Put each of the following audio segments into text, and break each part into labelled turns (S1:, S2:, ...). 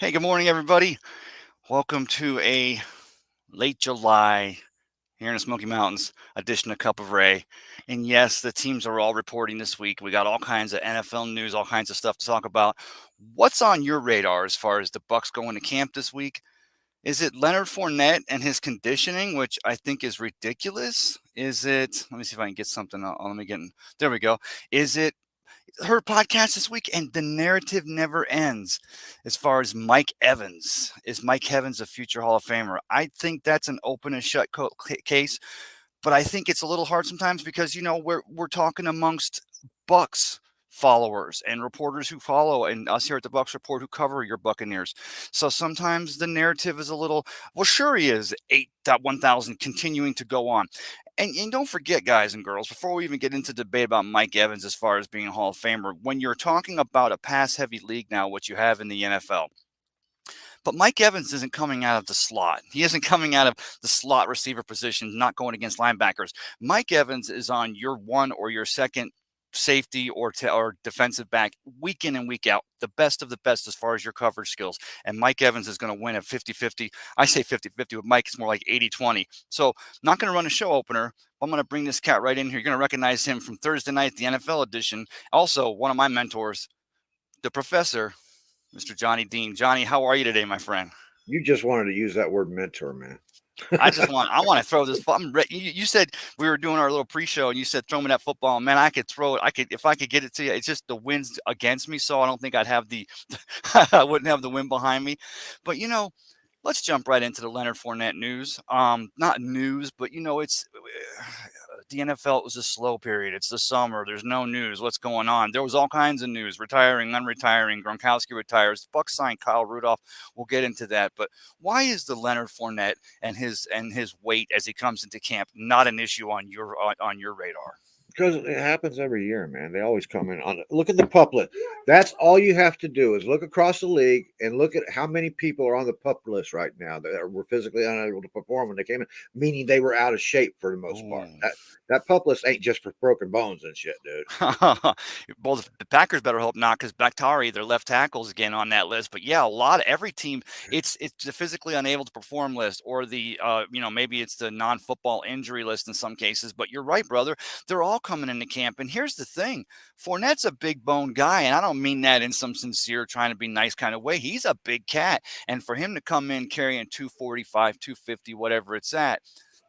S1: Hey, good morning, everybody. Welcome to a late July here in the Smoky Mountains edition of Cup of Ray. And yes, the teams are all reporting this week. We got all kinds of NFL news, all kinds of stuff to talk about. What's on your radar as far as the Bucs going to camp this week? Is it Leonard Fournette and his conditioning, which I think is ridiculous? Is it? Let me see if I can get something. Let me get. There we go. Is it her podcast this week, and the narrative never ends as far as Mike Evans? Is Mike Evans a future Hall of Famer? I think that's an open and shut case, but I think it's a little hard sometimes because we're talking amongst Bucks followers and reporters who follow, and us here at the Bucks Report who cover your Buccaneers. So sometimes the narrative is a little, well, sure he is 8.1000 continuing to go on. And don't forget, guys and girls, before we even get into debate about Mike Evans as far as being a Hall of Famer, when you're talking about a pass-heavy league now, what you have in the NFL, but Mike Evans isn't coming out of the slot. He isn't coming out of the slot receiver position, not going against linebackers. Mike Evans is on your one or your second safety or defensive back week in and week out, the best of the best as far as your coverage skills. And Mike Evans is going to win at 50-50. I say 50-50, but Mike is more like 80-20. So not going to run a show opener. I'm going to bring this cat right in here. You're going to recognize him from Thursday night, the NFL edition. Also, one of my mentors, the professor, Mr. Johnny Dean. Johnny, how are you today, my friend?
S2: You just wanted to use that word mentor, man.
S1: I want to throw this. You said we were doing our little pre-show, and you said throw me that football. Man, I could throw it. If I could get it to you. It's just the wind's against me, so I don't think I'd have I wouldn't have the wind behind me. But let's jump right into the Leonard Fournette news. Not news, but it's the NFL. It was a slow period. It's the summer. There's no news. What's going on? There was all kinds of news: retiring, unretiring. Gronkowski retires. The Bucs signed Kyle Rudolph. We'll get into that. But why is the Leonard Fournette and his weight as he comes into camp not an issue on your radar?
S2: Because it happens every year, man. They always come in on it. Look at the pup list. That's all you have to do is look across the league and look at how many people are on the pup list right now that were physically unable to perform when they came in, meaning they were out of shape for the most part. That pup list ain't just for broken bones and shit, dude.
S1: Well, the Packers better hope not, because Bakhtiari, their left tackles, again on that list. But yeah, every team, it's the physically unable to perform list, or the maybe it's the non-football injury list in some cases. But you're right, brother. They're all coming into camp, and here's the thing: Fournette's a big bone guy, and I don't mean that in some sincere, trying to be nice kind of way. He's a big cat, and for him to come in carrying 245, 250, whatever it's at.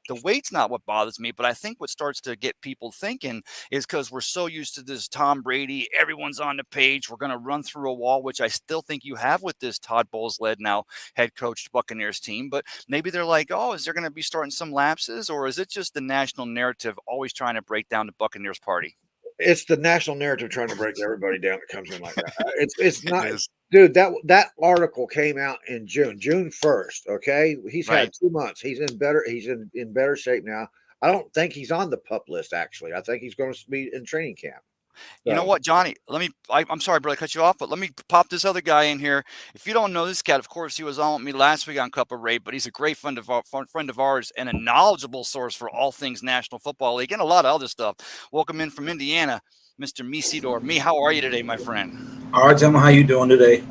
S1: The weight's not what bothers me, but I think what starts to get people thinking is because we're so used to this Tom Brady, everyone's on the page, we're going to run through a wall, which I still think you have with this Todd Bowles-led now head coached Buccaneers team. But maybe they're like, oh, is there going to be starting some lapses, or is it just the national narrative always trying to break down the Buccaneers party?
S2: It's the national narrative trying to break everybody down that comes in like that. It's not,
S1: It is.
S2: dude. That article came out in June 1st. Okay, he's
S1: Right.
S2: had 2 months. He's in better. He's in better shape now. I don't think he's on the pup list. Actually, I think he's going to be in training camp.
S1: You know
S2: So
S1: what, Johnny? I'm sorry, brother, I cut you off, but let me pop this other guy in here. If you don't know this cat, of course, he was on with me last week on Cup of Ray, but he's a great friend of ours and a knowledgeable source for all things National Football League and a lot of other stuff. Welcome in from Indiana, Mr. Misidor. How are you today, my friend?
S3: All right, tell me how you doing today.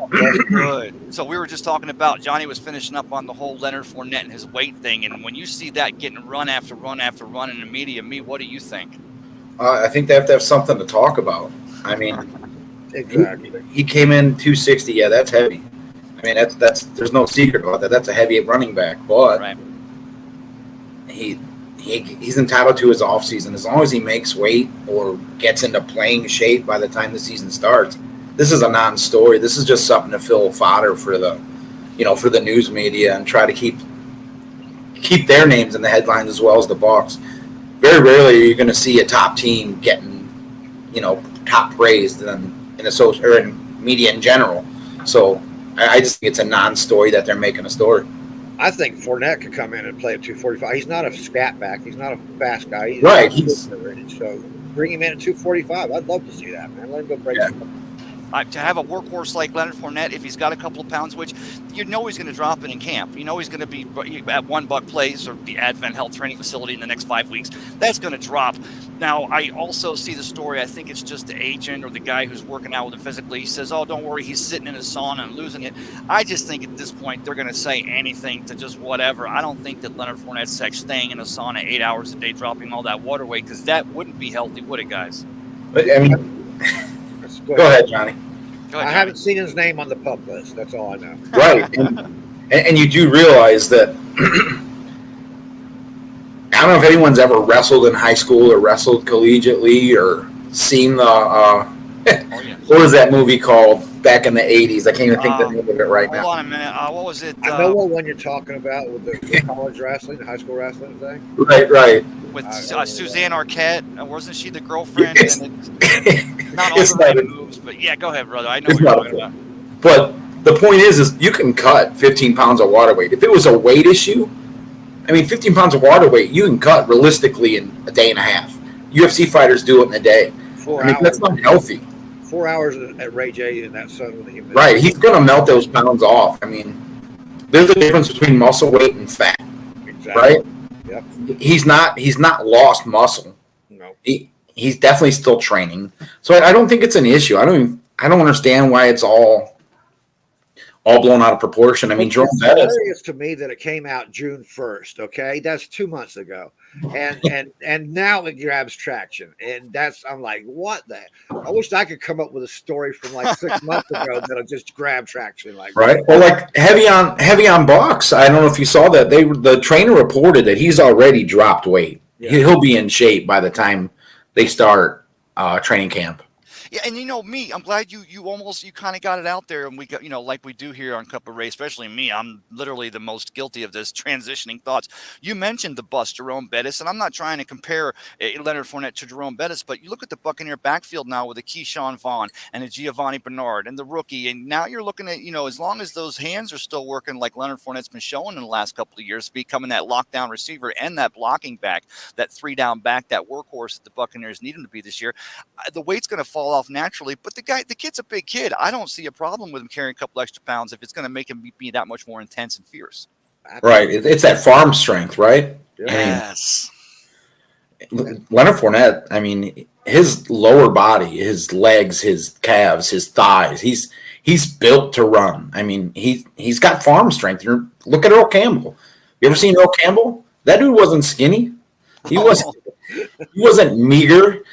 S1: Good. So we were just talking about, Johnny was finishing up on the whole Leonard Fournette and his weight thing, and when you see that getting run after run after run in the media, what do you think?
S3: I think they have to have something to talk about. I mean,
S2: exactly.
S3: he came in 260. Yeah, that's heavy. I mean, that's there's no secret about that. That's a heavy running back, but
S1: Right.
S3: he's entitled to his offseason as long as he makes weight or gets into playing shape by the time the season starts. This is a non-story. This is just something to fill fodder for the news media and try to keep their names in the headlines as well as the Bucs. Very rarely are you going to see a top team getting, top praise in social or in media in general. So I just think it's a non-story that they're making a story.
S2: I think Fournette could come in and play at 245. He's not a scat back. He's not a fast guy.
S3: Right.
S2: So bring him in at 245. I'd love to see that, man. Let him go break some.
S1: To have a workhorse like Leonard Fournette, if he's got a couple of pounds, which you know he's going to drop it in camp. You know he's going to be at one Buck Place or the Advent Health Training Facility in the next 5 weeks. That's going to drop. Now, I also see the story. I think it's just the agent or the guy who's working out with him physically. He says, oh, don't worry, he's sitting in his sauna and losing it. I just think at this point they're going to say anything to just whatever. I don't think that Leonard Fournette's staying in a sauna 8 hours a day, dropping all that water weight, because that wouldn't be healthy, would it, guys?
S3: But, I mean, go ahead, Johnny.
S2: I haven't seen his name on the pup list. That's all I know.
S3: Right. And you do realize that I don't know if anyone's ever wrestled in high school or wrestled collegiately or seen the what was that movie called back in the 80s? I can't even think the name of it right now.
S1: Hold on a minute. What was it?
S2: I know what one you're talking about with the college wrestling, the high school wrestling thing.
S3: Right.
S1: With Suzanne Arquette. Wasn't she the girlfriend? Not all
S3: it's
S1: the right moves, but yeah, go ahead, brother. I know what you're talking about.
S3: But the point is you can cut 15 pounds of water weight. If it was a weight issue, 15 pounds of water weight, you can cut realistically in a day and a half. UFC fighters do it in a day.
S2: 4 hours.
S3: That's not healthy.
S2: 4 hours at Ray J and that son.
S3: Right. He's going to melt those pounds off. There's a difference between muscle weight and fat.
S2: Exactly.
S3: Right?
S2: Yep.
S3: He's not lost muscle.
S2: No.
S3: He's definitely still training. So I don't think it's an issue. I don't understand why it's all blown out of proportion. Jerome Bettis.
S2: It's hilarious to me that it came out June 1st. Okay, that's 2 months ago, and now it grabs traction, and I'm like, what the? I wish I could come up with a story from like 6 months ago that'll just grab traction like
S3: right. Well, like heavy on Bucs. I don't know if you saw that. The trainer reported that he's already dropped weight. Yeah. He'll be in shape by the time they start training camp.
S1: Yeah, and me, I'm glad you kind of got it out there, and we got, like we do here on Cup of Ray, especially me, I'm literally the most guilty of this transitioning thoughts. You mentioned the bust, Jerome Bettis, and I'm not trying to compare Leonard Fournette to Jerome Bettis, but you look at the Buccaneer backfield now with a Keyshawn Vaughn and a Giovanni Bernard and the rookie, and now you're looking at, as long as those hands are still working like Leonard Fournette's been showing in the last couple of years, becoming that lockdown receiver and that blocking back, that 3-down back, that workhorse that the Buccaneers need him to be this year, the weight's going to fall off naturally, but the kid's a big kid. I don't see a problem with him carrying a couple extra pounds if it's going to make him be that much more intense and fierce.
S3: Right. It's that farm strength, right?
S1: Yes.
S3: Leonard Fournette, his lower body, his legs, his calves, his thighs, he's built to run. He's got farm strength. Look at Earl Campbell. You ever seen Earl Campbell? That dude wasn't skinny. He wasn't meager.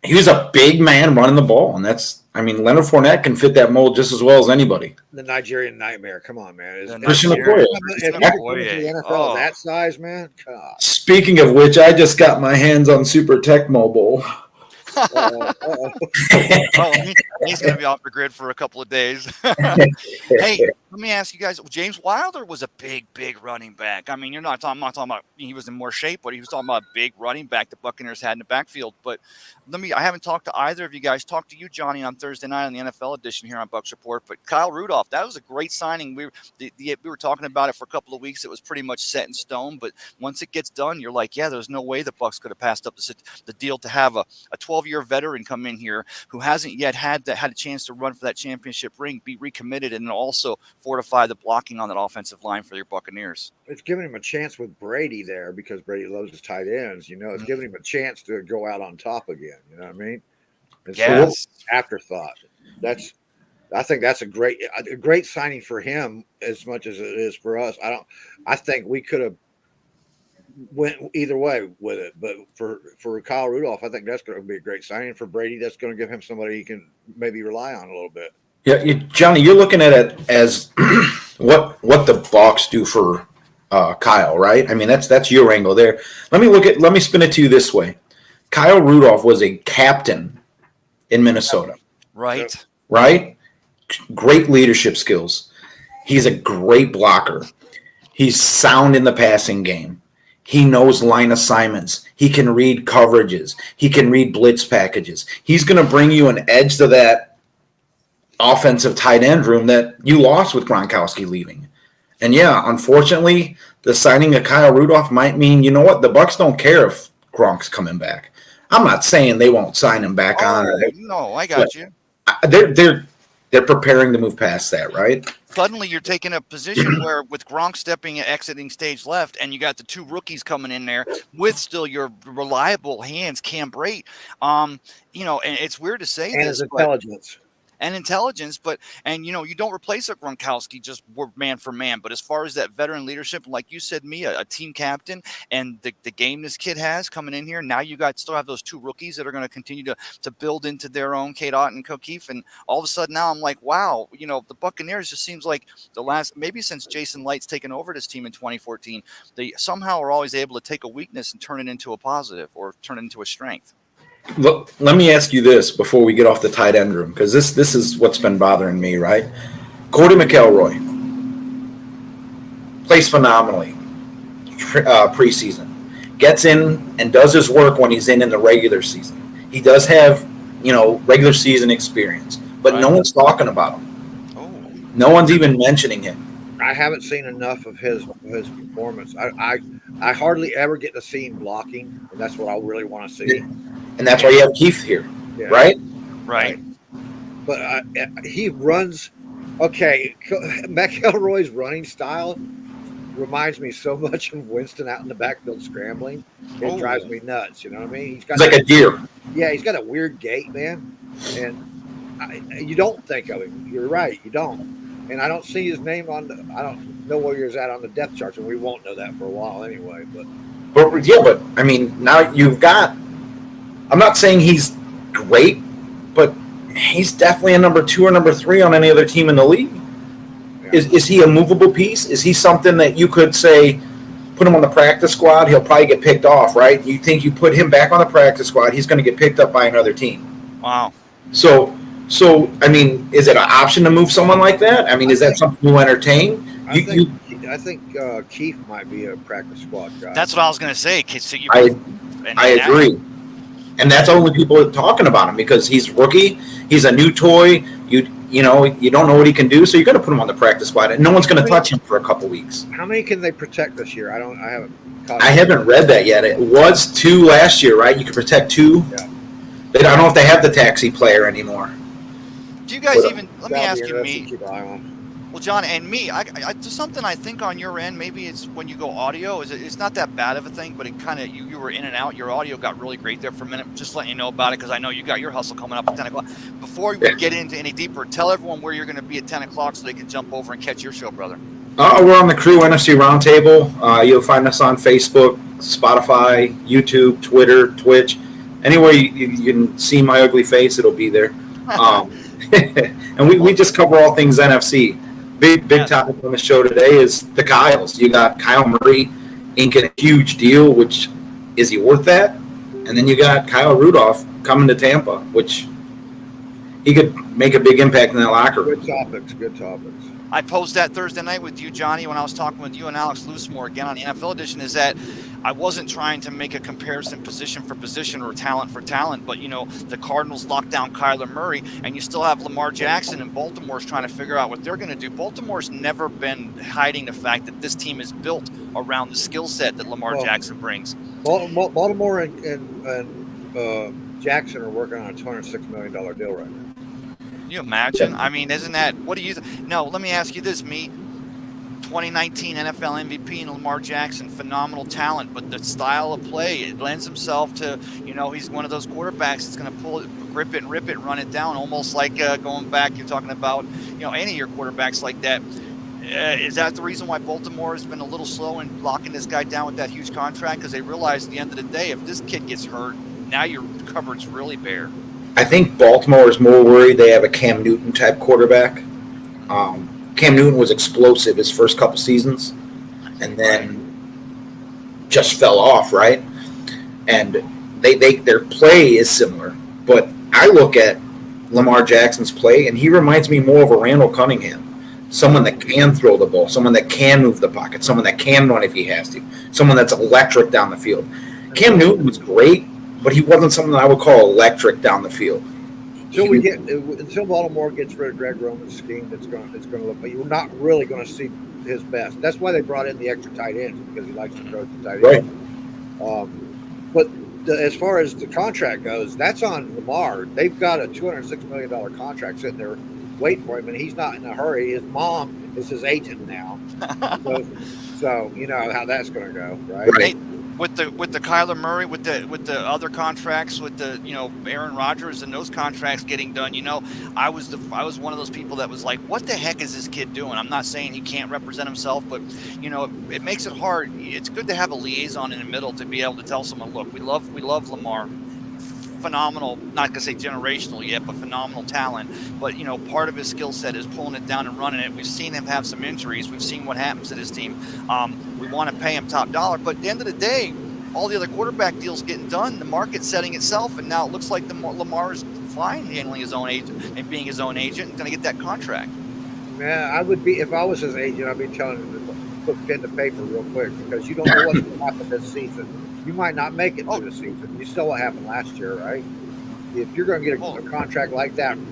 S3: He was a big man running the ball, and Leonard Fournette can fit that mold just as well as anybody.
S2: The Nigerian nightmare. Come on, man.
S3: Christian Okoye.
S2: If the NFL that size, man. God.
S3: Speaking of which, I just got my hands on Super Tecmo Bowl.
S1: He's going to be off the grid for a couple of days. Hey, let me ask you guys. James Wilder was a big running back. You're not talking about he was in more shape, but he was talking about a big running back the Buccaneers had in the backfield. But I haven't talked to either of you guys. Talked to you, Johnny, on Thursday night on the NFL edition here on Bucs Report. But Kyle Rudolph, that was a great signing. We were talking about it for a couple of weeks. It was pretty much set in stone. But once it gets done, you're like, yeah, there's no way the Bucs could have passed up the deal to have a 12-year veteran come in here who hasn't yet had a chance to run for that championship ring, be recommitted, and also fortify the blocking on that offensive line for your Buccaneers.
S2: It's giving him a chance with Brady there because Brady loves his tight ends. It's giving him a chance to go out on top again. You know what I mean?
S1: Yes.
S2: Afterthought. I think that's a great signing for him as much as it is for us. I think we could have went either way with it, but for Kyle Rudolph, I think that's going to be a great signing. For Brady, that's going to give him somebody he can maybe rely on a little bit.
S3: Yeah, Johnny, you're looking at it as what the Bucs do for Kyle, right? That's your angle there. Let me spin it to you this way. Kyle Rudolph was a captain in Minnesota.
S1: Right.
S3: Right? Great leadership skills. He's a great blocker. He's sound in the passing game. He knows line assignments. He can read coverages. He can read blitz packages. He's going to bring you an edge to that offensive tight end room that you lost with Gronkowski leaving. And yeah, unfortunately, the signing of Kyle Rudolph might mean, you know what, the Bucs don't care if Gronk's coming back. I'm not saying they won't sign him back on.
S1: No, I got you.
S3: they're preparing to move past that, right?
S1: Suddenly you're taking a position where with Gronk stepping and exiting stage left, and you got the two rookies coming in there with still your reliable hands, Cam Brate. And it's weird to say
S2: And
S1: this,
S2: his
S1: but
S2: intelligence.
S1: and intelligence, you don't replace a Gronkowski just man for man. But as far as that veteran leadership, like you said, a team captain, and the game this kid has coming in here, now you still have those two rookies that are going to continue to build into their own, Kate Ott and O'Keefe. And all of a sudden now I'm like, wow, the Buccaneers just seems like the last, maybe since Jason Light's taken over this team in 2014, they somehow are always able to take a weakness and turn it into a positive or turn it into a strength.
S3: Look, let me ask you this before we get off the tight end room, because this is what's been bothering me, right? Cody McElroy plays phenomenally preseason, gets in and does his work when he's in the regular season. He does have, regular season experience, but
S1: Right.
S3: No one's talking about him.
S1: Oh,
S3: No one's even mentioning him.
S2: I haven't seen enough of his performance. I hardly ever get to see him blocking, and that's what I really want to see.
S3: And that's why you have Keith here,
S2: Yeah.
S3: right?
S1: right.
S2: But he runs. Okay, McElroy's running style reminds me so much of Winston out in the backfield scrambling. It drives me nuts. You know what I mean?
S3: He's like a deer.
S2: Yeah, he's got a weird gait, man, and you don't think of him. You're right, you don't. And I don't see his name I don't know where he's at on the depth chart, and we won't know that for a while anyway.
S3: But I mean, now you've got. I'm not saying he's great, but he's definitely a number 2 or number 3 on any other team in the league. Yeah. Is he a movable piece? Is he something that you could say, put him on the practice squad? He'll probably get picked off, right? You think you put him back on the practice squad, he's going to get picked up by another team.
S1: Wow.
S3: So I mean, is it an option to move someone like that? I mean, is that something you entertain?
S2: I think Keith might be a practice squad guy.
S1: That's what I was going to say.
S3: I agree. And that's only people talking about him because he's rookie. He's a new toy. You don't know what he can do, so you're going to put him on the practice squad, and no one's going to touch him for a couple weeks.
S2: How many can they protect this year?
S3: I haven't read that yet. It was 2 last year, right? You could protect 2.
S2: Yeah.
S3: I don't know if they have the taxi player anymore.
S1: Do you guys let me ask you, me. Well, John and me, I just something I think on your end, maybe it's when you go audio, it's not that bad of a thing, but it kind of, you were in and out. Your audio got really great there for a minute. Just letting you know about it because I know you got your hustle coming up at 10 o'clock. Before we get into any deeper, tell everyone where you're going to be at 10 o'clock so they can jump over and catch your show, brother.
S3: We're on the Crew NFC Roundtable. You'll find us on Facebook, Spotify, YouTube, Twitter, Twitch. Anywhere you can see my ugly face, it'll be there. And we just cover all things NFC. Big topic on the show today is the Kyles. You got Kyle Murray inking a huge deal, which is he worth that? And then you got Kyle Rudolph coming to Tampa, which he could make a big impact in that locker room.
S2: Good topics.
S1: I posed that Thursday night with you, Johnny, when I was talking with you and Alex Loosemore again on the NFL edition, is that I wasn't trying to make a comparison position for position or talent for talent, but, the Cardinals locked down Kyler Murray, and you still have Lamar Jackson, and Baltimore's trying to figure out what they're going to do. Baltimore's never been hiding the fact that this team is built around the skill set that Lamar Jackson brings.
S2: Baltimore and Jackson are working on a $206 million deal right now.
S1: Can you imagine? I mean, isn't that, what do you, no, let me ask you this, 2019 NFL MVP and Lamar Jackson, phenomenal talent, but the style of play, it lends himself to, he's one of those quarterbacks that's going to pull it, grip it and rip it and run it down, almost like going back, you're talking about, any of your quarterbacks like that. Is that the reason why Baltimore has been a little slow in locking this guy down with that huge contract? Because they realize at the end of the day, if this kid gets hurt, now your cupboard's really bare.
S3: I think Baltimore is more worried they have a Cam Newton type quarterback. Cam Newton was explosive his first couple seasons and then just fell off, right? And their play is similar. But I look at Lamar Jackson's play, and he reminds me more of a Randall Cunningham, someone that can throw the ball, someone that can move the pocket, someone that can run if he has to, someone that's electric down the field. Cam Newton was great, but he wasn't someone that I would call electric down the field.
S2: Until Baltimore gets rid of Greg Roman's scheme, it's going to look. But you're not really going to see his best. That's why they brought in the extra tight ends, because he likes to throw the tight ends. But as far as the contract goes, that's on Lamar. They've got a $206 million contract sitting there waiting for him, and he's not in a hurry. His mom is his agent now. So you know how that's going to go, right?
S3: Right.
S1: With the Kyler Murray, with the other contracts, with the Aaron Rodgers and those contracts getting done, I was one of those people that was like, what the heck is this kid doing? I'm not saying he can't represent himself, but it makes it hard. It's good to have a liaison in the middle to be able to tell someone, look, we love Lamar. Phenomenal, not gonna say generational yet, but phenomenal talent. But part of his skill set is pulling it down and running it. We've seen him have some injuries. We've seen what happens to this team. We want to pay him top dollar, but at the end of the day, all the other quarterback deals getting done. The market's setting itself, and now it looks like Lamar is fine handling his own agent and being his own agent and going to get that contract.
S2: Man, I would be if I was his agent. I'd be telling him to put pen to paper real quick because you don't know what's going to happen this season. You might not make it through the season. You saw what happened last year, right? If you're going to get a contract like that, you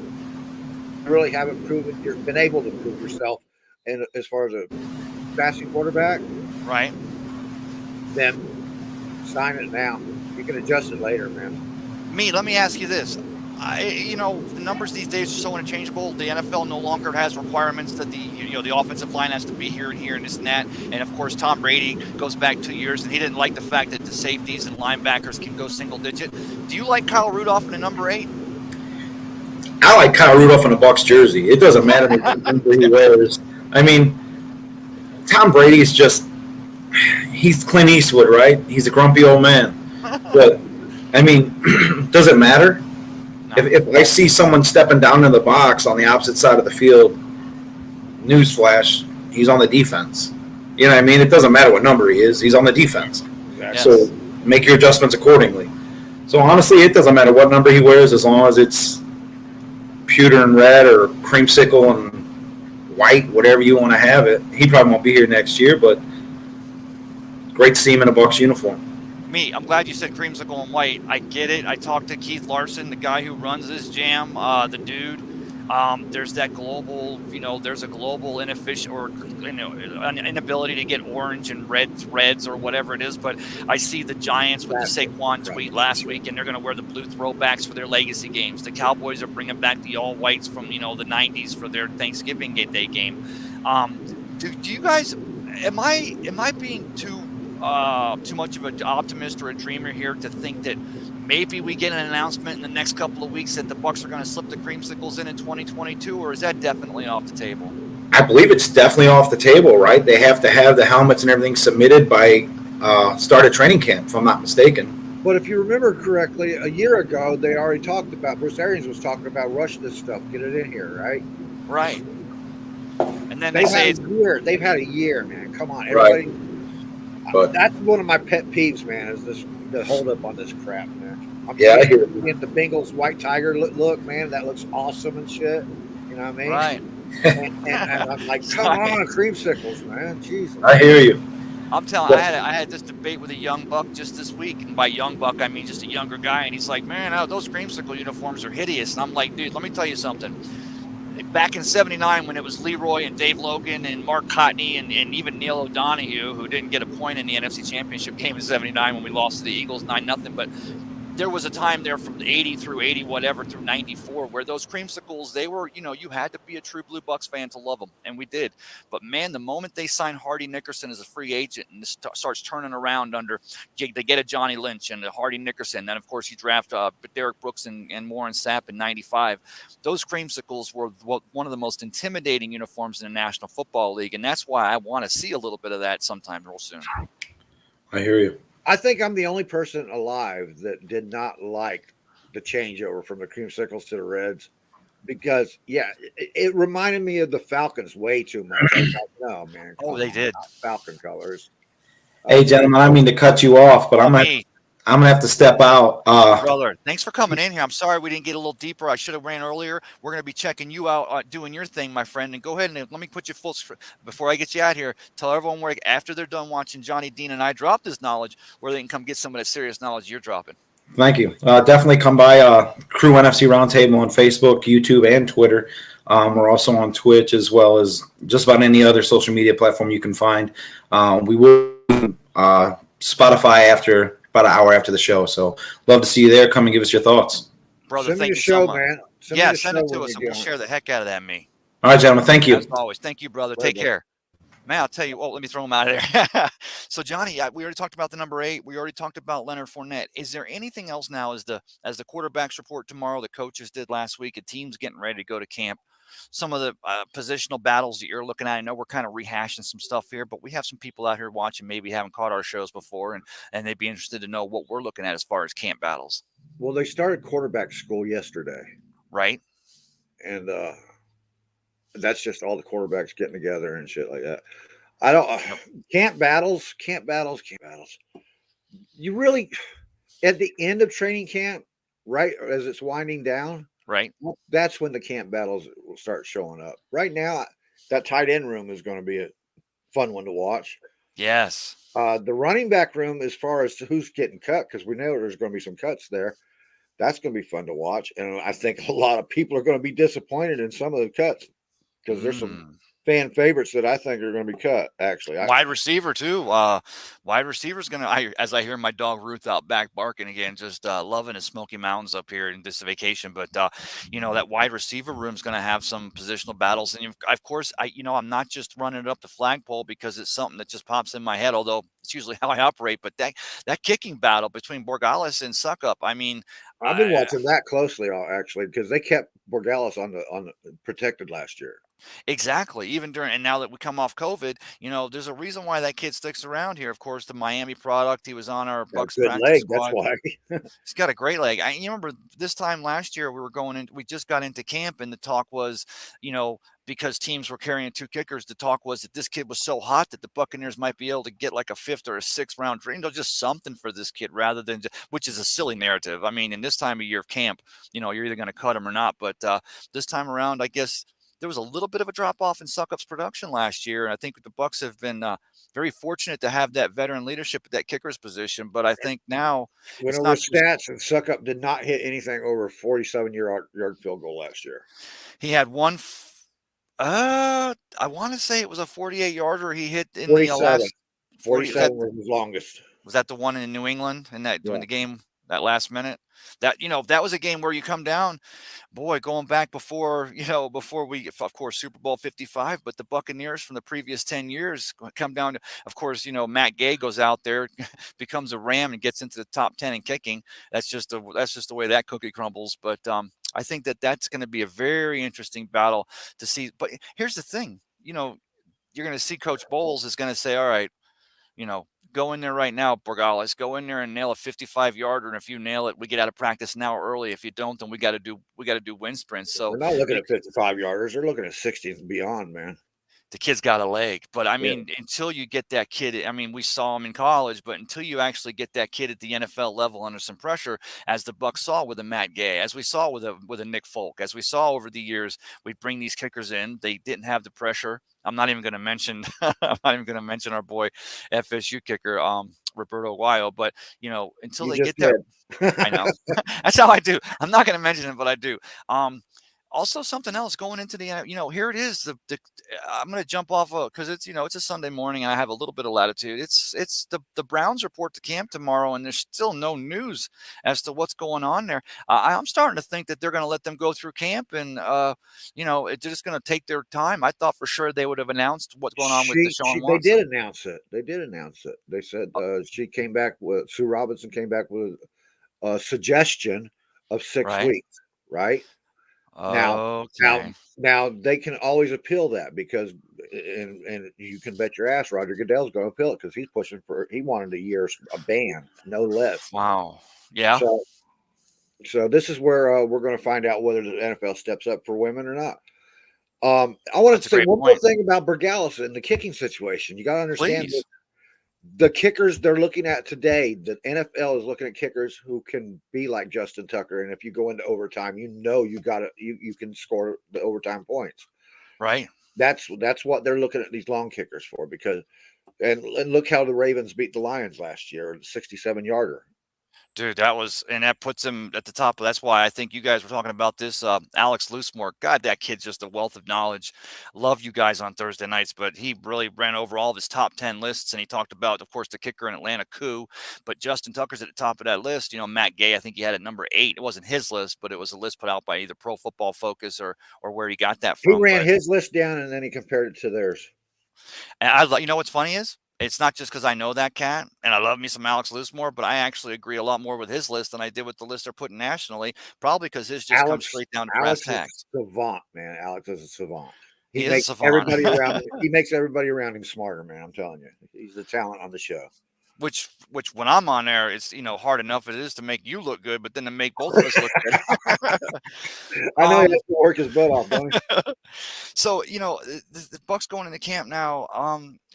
S2: really haven't been able to prove yourself, and as far as a passing quarterback,
S1: right?
S2: Then sign it now. You can adjust it later, man.
S1: Let me ask you this. The numbers these days are so interchangeable. The NFL no longer has requirements that the offensive line has to be here and this and that. And of course, Tom Brady goes back 2 years, and he didn't like the fact that the safeties and linebackers can go single digit. Do you like Kyle Rudolph in the number 8?
S3: I like Kyle Rudolph in a Bucs jersey. It doesn't matter what number he wears. I mean, Tom Brady is he's Clint Eastwood, right? He's a grumpy old man. But I mean, does it matter? If I see someone stepping down in the box on the opposite side of the field, newsflash, he's on the defense. You know what I mean? It doesn't matter what number he is. He's on the defense. Yes. So make your adjustments accordingly. So honestly, it doesn't matter what number he wears as long as it's pewter and red or creamsicle and white, whatever you want to have it. He probably won't be here next year, but great to see him in a Bucs uniform.
S1: I'm glad you said creamsicle and white. I get it. I talked to Keith Larson, the guy who runs this jam, the dude. There's that global, there's a global inefficient or an inability to get orange and red threads or whatever it is. But I see the Giants with the Saquon tweet last week, and they're going to wear the blue throwbacks for their legacy games. The Cowboys are bringing back the all whites from the 90s for their Thanksgiving Day game. Do you guys? Am I being too much of an optimist or a dreamer here to think that maybe we get an announcement in the next couple of weeks that the Bucs are going to slip the creamsicles in 2022, or is that definitely off the table?
S3: I believe it's definitely off the table, right? They have to have the helmets and everything submitted by start of training camp, if I'm not mistaken.
S2: But if you remember correctly, a year ago, they already talked about, Bruce Arians was talking about rush this stuff, get it in here, right?
S1: Right. And then
S2: they've had a year, man. Come on, everybody. Right. But that's one of my pet peeves, man, is the hold up on this crap, man. I hear it. The Bengals white tiger look, man, that looks awesome and shit. You know what I mean?
S1: Right.
S2: And I'm like, come on, creamsicles, man. Jesus.
S3: I hear you.
S1: I'm telling you, I had this debate with a young buck just this week, and by young buck I mean just a younger guy, and he's like, man, those creamsicle uniforms are hideous. And I'm like, dude, let me tell you something. Back in '79, when it was Leroy and Dave Logan and Mark Cotney and even Neil O'Donoghue, who didn't get a point in the NFC Championship game in '79 when we lost to the Eagles 9-0, but there was a time there from 80 through 80 whatever through 94 where those creamsicles, they were, you had to be a true Blue Bucs fan to love them, and we did. But man, the moment they sign Hardy Nickerson as a free agent and this starts turning around they get a Johnny Lynch and a Hardy Nickerson, then of course you draft Derek Brooks and Warren Sapp in '95. Those creamsicles were one of the most intimidating uniforms in the National Football League, and that's why I want to see a little bit of that sometime real soon.
S3: I hear you.
S2: I think I'm the only person alive that did not like the changeover from the creamsicles to the reds because, it reminded me of the Falcons way too much. I was like, no, man.
S1: They did.
S2: Falcon colors.
S3: Hey, gentlemen, I mean to cut you off, but I'm going to have to step out.
S1: Brother, thanks for coming in here. I'm sorry we didn't get a little deeper. I should have ran earlier. We're going to be checking you out, doing your thing, my friend. And go ahead and let me put you full before I get you out here. Tell everyone where, after they're done watching Johnny Dean and I drop this knowledge, where they can come get some of that serious knowledge you're dropping.
S3: Thank you. Definitely come by Crew NFC Roundtable on Facebook, YouTube, and Twitter. We're also on Twitch as well as just about any other social media platform you can find. We will Spotify about an hour after the show. So love to see you there. Come and give us your thoughts.
S1: Brother,
S2: Send me
S1: thank
S2: the
S1: you so
S2: show,
S1: much.
S2: man. Send me
S1: Yeah,
S2: the
S1: send
S2: show
S1: it to
S2: when
S1: us,
S2: you
S1: and
S2: get
S1: we'll
S2: on
S1: share
S2: it.
S1: the heck out of that, me.
S3: All right, gentlemen. Thank
S1: As
S3: you.
S1: always, thank you, brother.
S2: Later,
S1: Take
S2: bud.
S1: care. Man, I'll tell you what, let me throw him out of there. So, Johnny, we already talked about the number 8. We already talked about Leonard Fournette. Is there anything else now as the quarterbacks report tomorrow, the coaches did last week, a team's getting ready to go to camp? Some of the positional battles that you're looking at. I know we're kind of rehashing some stuff here, but we have some people out here watching, maybe haven't caught our shows before, and they'd be interested to know what we're looking at as far as camp battles.
S2: Well, they started quarterback school yesterday,
S1: Right?
S2: and that's just all the quarterbacks getting together and shit like that. I don't
S1: Yep.
S2: camp battles. You really at the end of training camp, right as it's winding down,
S1: Right?
S2: that's when the camp battles will start showing up. Right now, that tight end room is going to be a fun one to watch.
S1: Yes.
S2: The running back room, as far as to who's getting cut, because we know there's going to be some cuts there. That's going to be fun to watch, and I think a lot of people are going to be disappointed in some of the cuts because there's some fan favorites that I think are going to be cut. Actually,
S1: Wide receiver too. Wide receiver's gonna. As I hear my dog Ruth out back barking again, just loving his Smoky Mountains up here in this vacation. But that wide receiver room's gonna have some positional battles, and of course, I'm not just running it up the flagpole because it's something that just pops in my head. Although it's usually how I operate. But that kicking battle between Borgalis and Suckup. I mean,
S2: I've been watching that closely, actually, because they kept Borgalis on the protected last year.
S1: exactly. Even during, and now that we come off COVID, there's a reason why that kid sticks around here. Of course, the Miami product. He was on our
S2: Got a
S1: Bucs
S2: good
S1: practice
S2: leg, that's
S1: squad.
S2: why.
S1: He's got a great leg. You remember this time last year we were going in. We just got into camp, and the talk was, because teams were carrying 2 kickers, the talk was that this kid was so hot that the Buccaneers might be able to get like a 5th or a 6th round trade. Just something for this kid rather than, which is a silly narrative. I mean, in this time of year of camp, you're either going to cut him or not. But this time around, I guess there was a little bit of a drop off in Suckup's production last year, and I think the Bucs have been very fortunate to have that veteran leadership at that kicker's position. But I think now
S2: Went
S1: it's
S2: over
S1: not
S2: his
S1: just
S2: stats, and Suckup did not hit anything over 47-yard field goal last year.
S1: he had one. I want to say it was a 48-yarder he hit in the
S2: 47.
S1: last 40.
S2: 47 was his longest.
S1: Was that the one in New England in that
S2: Yeah.
S1: the game that last minute? That was a game where you come down, boy, going back before we, of course, Super Bowl 55, but the Buccaneers from the previous 10 years come down to, of course, Matt Gay goes out there, becomes a Ram and gets into the top 10 in kicking. That's just the way that cookie crumbles. But I think that's going to be a very interesting battle to see. But here's the thing, you're going to see Coach Bowles is going to say, all right, go in there right now, Borgalis. Go in there and nail a 55-yarder, and if you nail it, we get out of practice now early. If you don't, then we got to do wind sprints. So
S2: they're not looking at 55-yarders; they're looking at 60 and beyond, man.
S1: The kid's got a leg, but I mean, until you get that kid, I mean, we saw him in college, but until you actually get that kid at the NFL level under some pressure, as the Bucs saw with a Matt Gay, as we saw with a Nick Folk, as we saw over the years, we bring these kickers in. They didn't have the pressure. I'm not even going to mention. I'm not even going to mention our boy FSU kicker, Roberto Aguayo. But until they get there, I know that's how I do. I'm not going to mention it, but I do. Also, something else going into the, here it is. I'm going to jump off because it's a Sunday morning and I have a little bit of latitude. It's the Browns report to camp tomorrow, and there's still no news as to what's going on there. I'm starting to think that they're going to let them go through camp, and it's just going to take their time. I thought for sure they would have announced what's going on with Deshaun Watson.
S2: They did announce it. They said she came back with Sue Robinson came back with a suggestion of 6 weeks, right?
S1: Okay.
S2: Now they can always appeal that because, and you can bet your ass Roger Goodell's going to appeal it because he's pushing for. He wanted a ban, no less.
S1: Wow. Yeah.
S2: So this is where we're going to find out whether the NFL steps up for women or not. I want to say one more thing about Borgalis and the kicking situation. You got to understand that the kickers they're looking at today, the NFL is looking at kickers who can be like Justin Tucker, and if you go into overtime, you can score the overtime points.
S1: Right.
S2: That's what they're looking at these long kickers for because, and look how the Ravens beat the Lions last year, 67-yarder.
S1: Dude, that puts him at the top. That's why I think you guys were talking about this. Alex Loosemore, God, that kid's just a wealth of knowledge. Love you guys on Thursday nights, but he really ran over all of his top 10 lists. And he talked about, of course, the kicker in Atlanta, Koo. But Justin Tucker's at the top of that list. Matt Gay, I think he had at number 8. It wasn't his list, but it was a list put out by either Pro Football Focus or where he got that
S2: He
S1: from.
S2: ran
S1: But
S2: his list down and then he compared it to theirs.
S1: and you know what's funny is it's not just because I know that cat and I love me some Alex Loosemore, but I actually agree a lot more with his list than I did with the list they're putting nationally, probably because his just comes straight down to brass
S2: Alex is
S1: tacks.
S2: a savant, man. Alex is a savant.
S1: He is a savant.
S2: He makes everybody around him smarter, man. I'm telling you. He's the talent on the show.
S1: Which when I'm on there, it's hard enough it is to make you look good, but then to make both of us look good.
S2: I know he has to work his butt off, don't he?
S1: So, the Bucs going into camp now,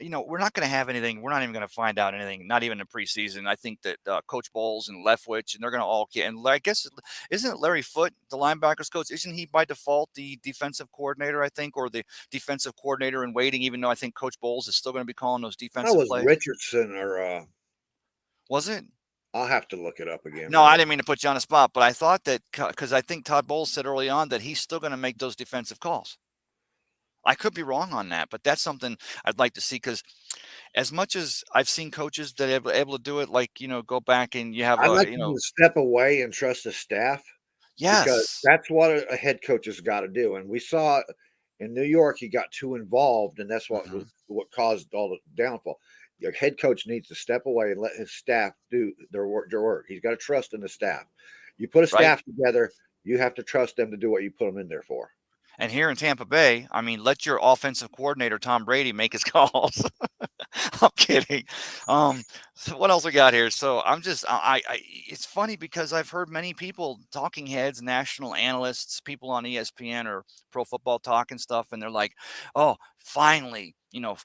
S1: we're not going to have anything. We're not even going to find out anything, not even in preseason. I think that Coach Bowles and Leftwich, and they're going to all get, and I guess, isn't it Larry Foote, the linebackers coach? Isn't he by default the defensive coordinator, I think, or the defensive coordinator in waiting, even though I think Coach Bowles is still going to be calling those
S2: That
S1: defensive
S2: was
S1: plays?
S2: Richardson or
S1: Was it?
S2: I'll have to look it up again.
S1: No, I didn't mean to put you on the spot, but I thought that because I think Todd Bowles said early on that he's still going to make those defensive calls. I could be wrong on that, but that's something I'd like to see because as much as I've seen coaches that are able to do it, like, go back and you have
S2: I'd like him to step away and trust the staff. Because
S1: yes,
S2: that's what a head coach has got to do. And we saw in New York, he got too involved, and that's what what caused all the downfall. Your head coach needs to step away and let his staff do their work. He's got to trust in the staff. You put a staff together, you have to trust them to do what you put them in there for.
S1: And here in Tampa Bay, I mean, let your offensive coordinator Tom Brady make his calls. I'm kidding. So what else we got here? So I'm just, it's funny because I've heard many people, talking heads, national analysts, people on ESPN or Pro Football Talk and stuff, and they're like, "Oh, finally,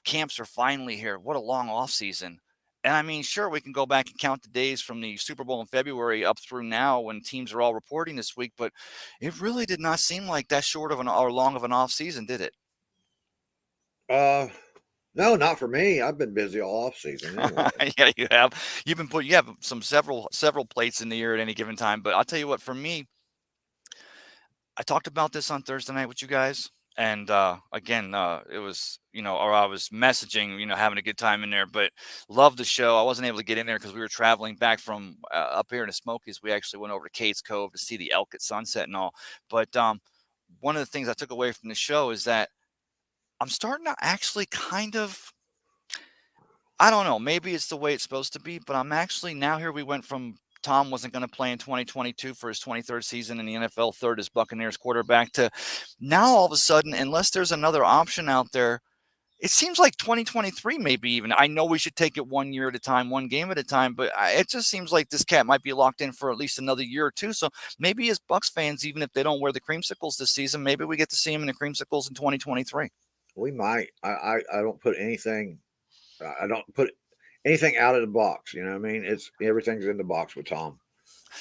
S1: camps are finally here. What a long off season." And I mean, sure, we can go back and count the days from the Super Bowl in February up through now when teams are all reporting this week, but it really did not seem like that short of or long of an off season, did it?
S2: No, not for me. I've been busy all off season anyway.
S1: Yeah, you have. You have several plates in the year at any given time. But I'll tell you what, for me, I talked about this on Thursday night with you guys. And again, it was, or I was messaging, having a good time in there, but love the show. I wasn't able to get in there because we were traveling back from up here in the Smokies. We actually went over to Cates Cove to see the elk at sunset and all. But one of the things I took away from the show is that I'm starting to actually kind of, I don't know, maybe it's the way it's supposed to be, but I'm actually now here we went from Tom wasn't going to play in 2022 for his 23rd season in the NFL, third as Buccaneers quarterback, to now all of a sudden, unless there's another option out there, it seems like 2023 maybe even. I know we should take it 1 year at a time, one game at a time, but it just seems like this cat might be locked in for at least another year or two. So maybe as Bucs fans, even if they don't wear the creamsicles this season, maybe we get to see him in the creamsicles in 2023.
S2: We might. I don't put anything. I don't put anything out of the box. You know what I mean? Everything's in the box with Tom.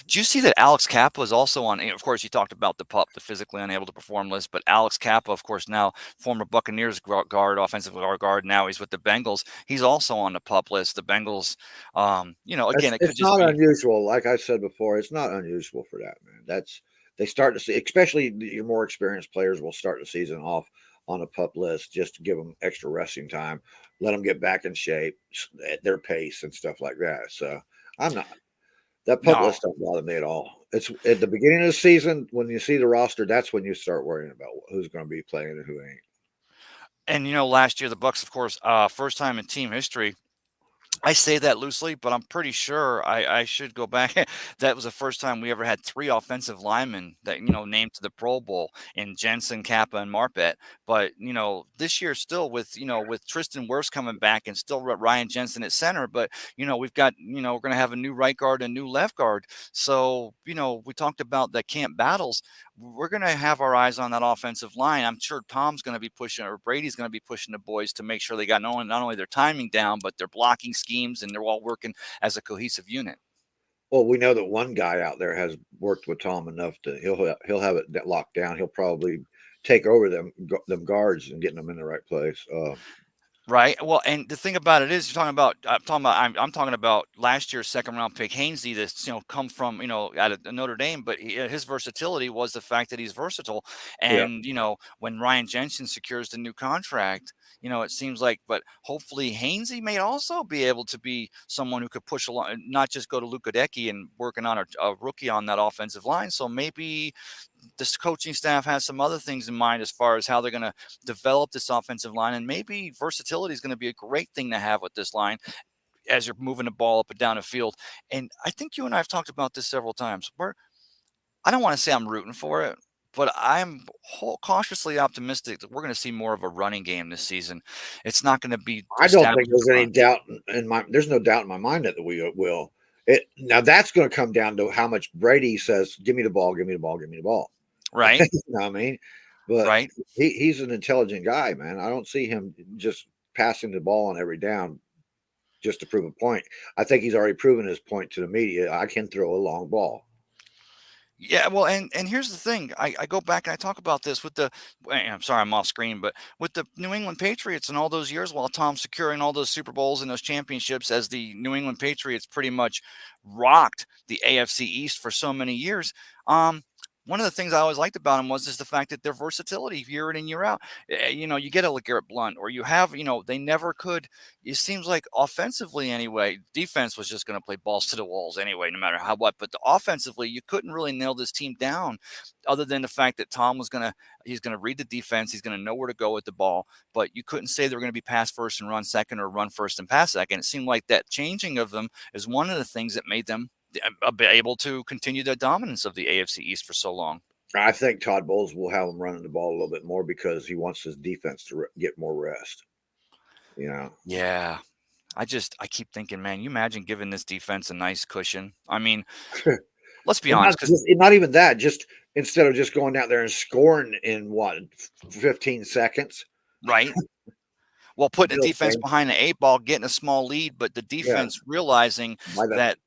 S1: Do you see that Alex Kappa is also on? Of course, you talked about the pup, the physically unable to perform list, but Alex Kappa, of course, now former Buccaneers guard, offensive guard. Now he's with the Bengals. He's also on the pup list. The Bengals, again, it could
S2: It's
S1: just
S2: not
S1: be
S2: unusual. Like I said before, it's not unusual for that, man. They start to see, especially your more experienced players will start the season off on a pup list just to give them extra resting time, let them get back in shape at their pace and stuff like that. So I'm not. That pup
S1: no.
S2: list doesn't bother me at all. It's at the beginning of the season when you see the roster. That's when you start worrying about who's going to be playing and who ain't.
S1: And last year the Bucs, of course, first time in team history. I say that loosely, but I'm pretty sure I should go back. That was the first time we ever had 3 offensive linemen that, named to the Pro Bowl in Jensen, Kappa, and Marpet. But, this year still with Tristan Wirfs coming back and still Ryan Jensen at center. But, we've got, we're going to have a new right guard and a new left guard. So, we talked about the camp battles. We're going to have our eyes on that offensive line. I'm sure Tom's going to be pushing, or Brady's going to be pushing the boys to make sure they got not only their timing down, but their blocking schemes, and they're all working as a cohesive unit.
S2: Well, we know that one guy out there has worked with Tom enough to he'll have it locked down. He'll probably take over them guards and getting them in the right place.
S1: Right. Well, and the thing about it is, I'm talking about last year's second round pick Hainsey that's come from out of Notre Dame, but his versatility was the fact that he's versatile.
S2: Yeah.
S1: And when Ryan Jensen secures the new contract, it seems like, but hopefully Hainsey may also be able to be someone who could push along, not just go to Luka Decky and working on a rookie on that offensive line. So maybe this coaching staff has some other things in mind as far as how they're going to develop this offensive line, and maybe versatility is going to be a great thing to have with this line as you're moving the ball up and down the field. And I think you and I have talked about this several times. I don't want to say I'm rooting for it, but I'm cautiously optimistic that we're going to see more of a running game this season. It's not going to be
S2: I don't think
S1: established
S2: there's any
S1: run.
S2: doubt in my. There's no doubt in my mind that we will. It now that's going to come down to how much Brady says, "Give me the ball, give me the ball, give me the ball."
S1: Right,
S2: You know what I mean? But
S1: right.
S2: he's an intelligent guy, man. I don't see him just passing the ball on every down just to prove a point. I think he's already proven his point to the media. I can throw a long ball.
S1: Yeah, well, and here's the thing. I go back and I talk about this with I'm sorry, I'm off screen, but with the New England Patriots and all those years while Tom's securing all those Super Bowls and those championships as the New England Patriots pretty much rocked the AFC East for so many years. One of the things I always liked about them was the fact that their versatility year in and year out. You get a LeGarrette Blunt, or you have, they never could. It seems like offensively anyway, defense was just going to play balls to the walls anyway, no matter how what. But offensively, you couldn't really nail this team down, other than the fact that Tom he's gonna read the defense, he's gonna know where to go with the ball. But you couldn't say they were going to be pass first and run second, or run first and pass second. It seemed like that changing of them is one of the things that made them able to continue the dominance of the AFC East for so long.
S2: I think Todd Bowles will have him running the ball a little bit more because he wants his defense to get more rest.
S1: Yeah. I keep thinking, man, you imagine giving this defense a nice cushion. I mean, let's be honest, because
S2: not even that. Just instead of just going out there and scoring in 15 seconds,
S1: right. Well, putting the defense behind the 8 ball, getting a small lead, but the defense realizing that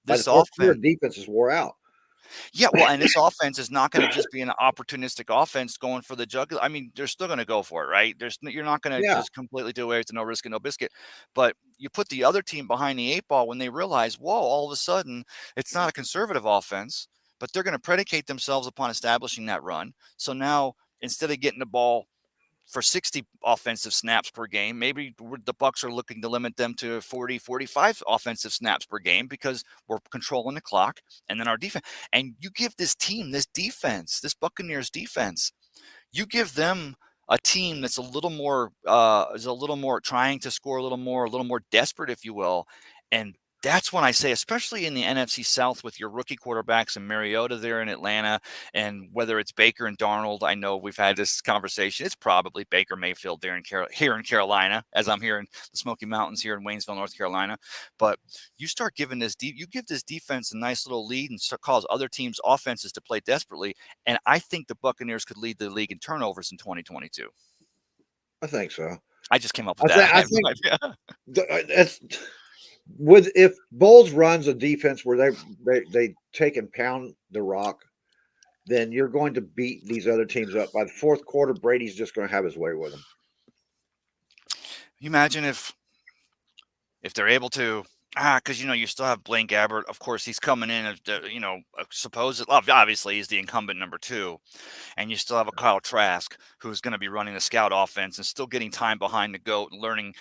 S2: by
S1: this
S2: the fourth quarter,
S1: offense,
S2: defense is wore out.
S1: yeah, well, and this offense is not going to just be an opportunistic offense going for the jugular. I mean, they're still going to go for it, right? You're not going to
S2: Yeah,
S1: just completely do away with the no risk and no biscuit. But you put the other team behind the 8 ball when they realize, whoa, all of a sudden it's not a conservative offense, but they're going to predicate themselves upon establishing that run. So now instead of getting the ball for 60 offensive snaps per game, maybe the Bucs are looking to limit them to 40, 45 offensive snaps per game because we're controlling the clock. And then our defense, and you give this team, this defense, this Buccaneers defense, you give them a team that's is a little more trying to score a little more desperate, if you will. And that's when I say, especially in the NFC South with your rookie quarterbacks and Mariota there in Atlanta, and whether it's Baker and Darnold, I know we've had this conversation. It's probably Baker Mayfield there here in Carolina, as I'm here in the Smoky Mountains here in Waynesville, North Carolina. But you start giving you give this defense a nice little lead and cause other teams' offenses to play desperately. And I think the Buccaneers could lead the league in turnovers in 2022.
S2: I think so.
S1: I just came up with that.
S2: I think that's if Bowles runs a defense where they take and pound the rock, then you're going to beat these other teams up. By the fourth quarter, Brady's just going to have his way with them.
S1: You imagine if they're able to, because you still have Blaine Gabbert. Of course, he's coming in as obviously he's the incumbent number 2, and you still have a Kyle Trask who's going to be running the scout offense and still getting time behind the goat and learning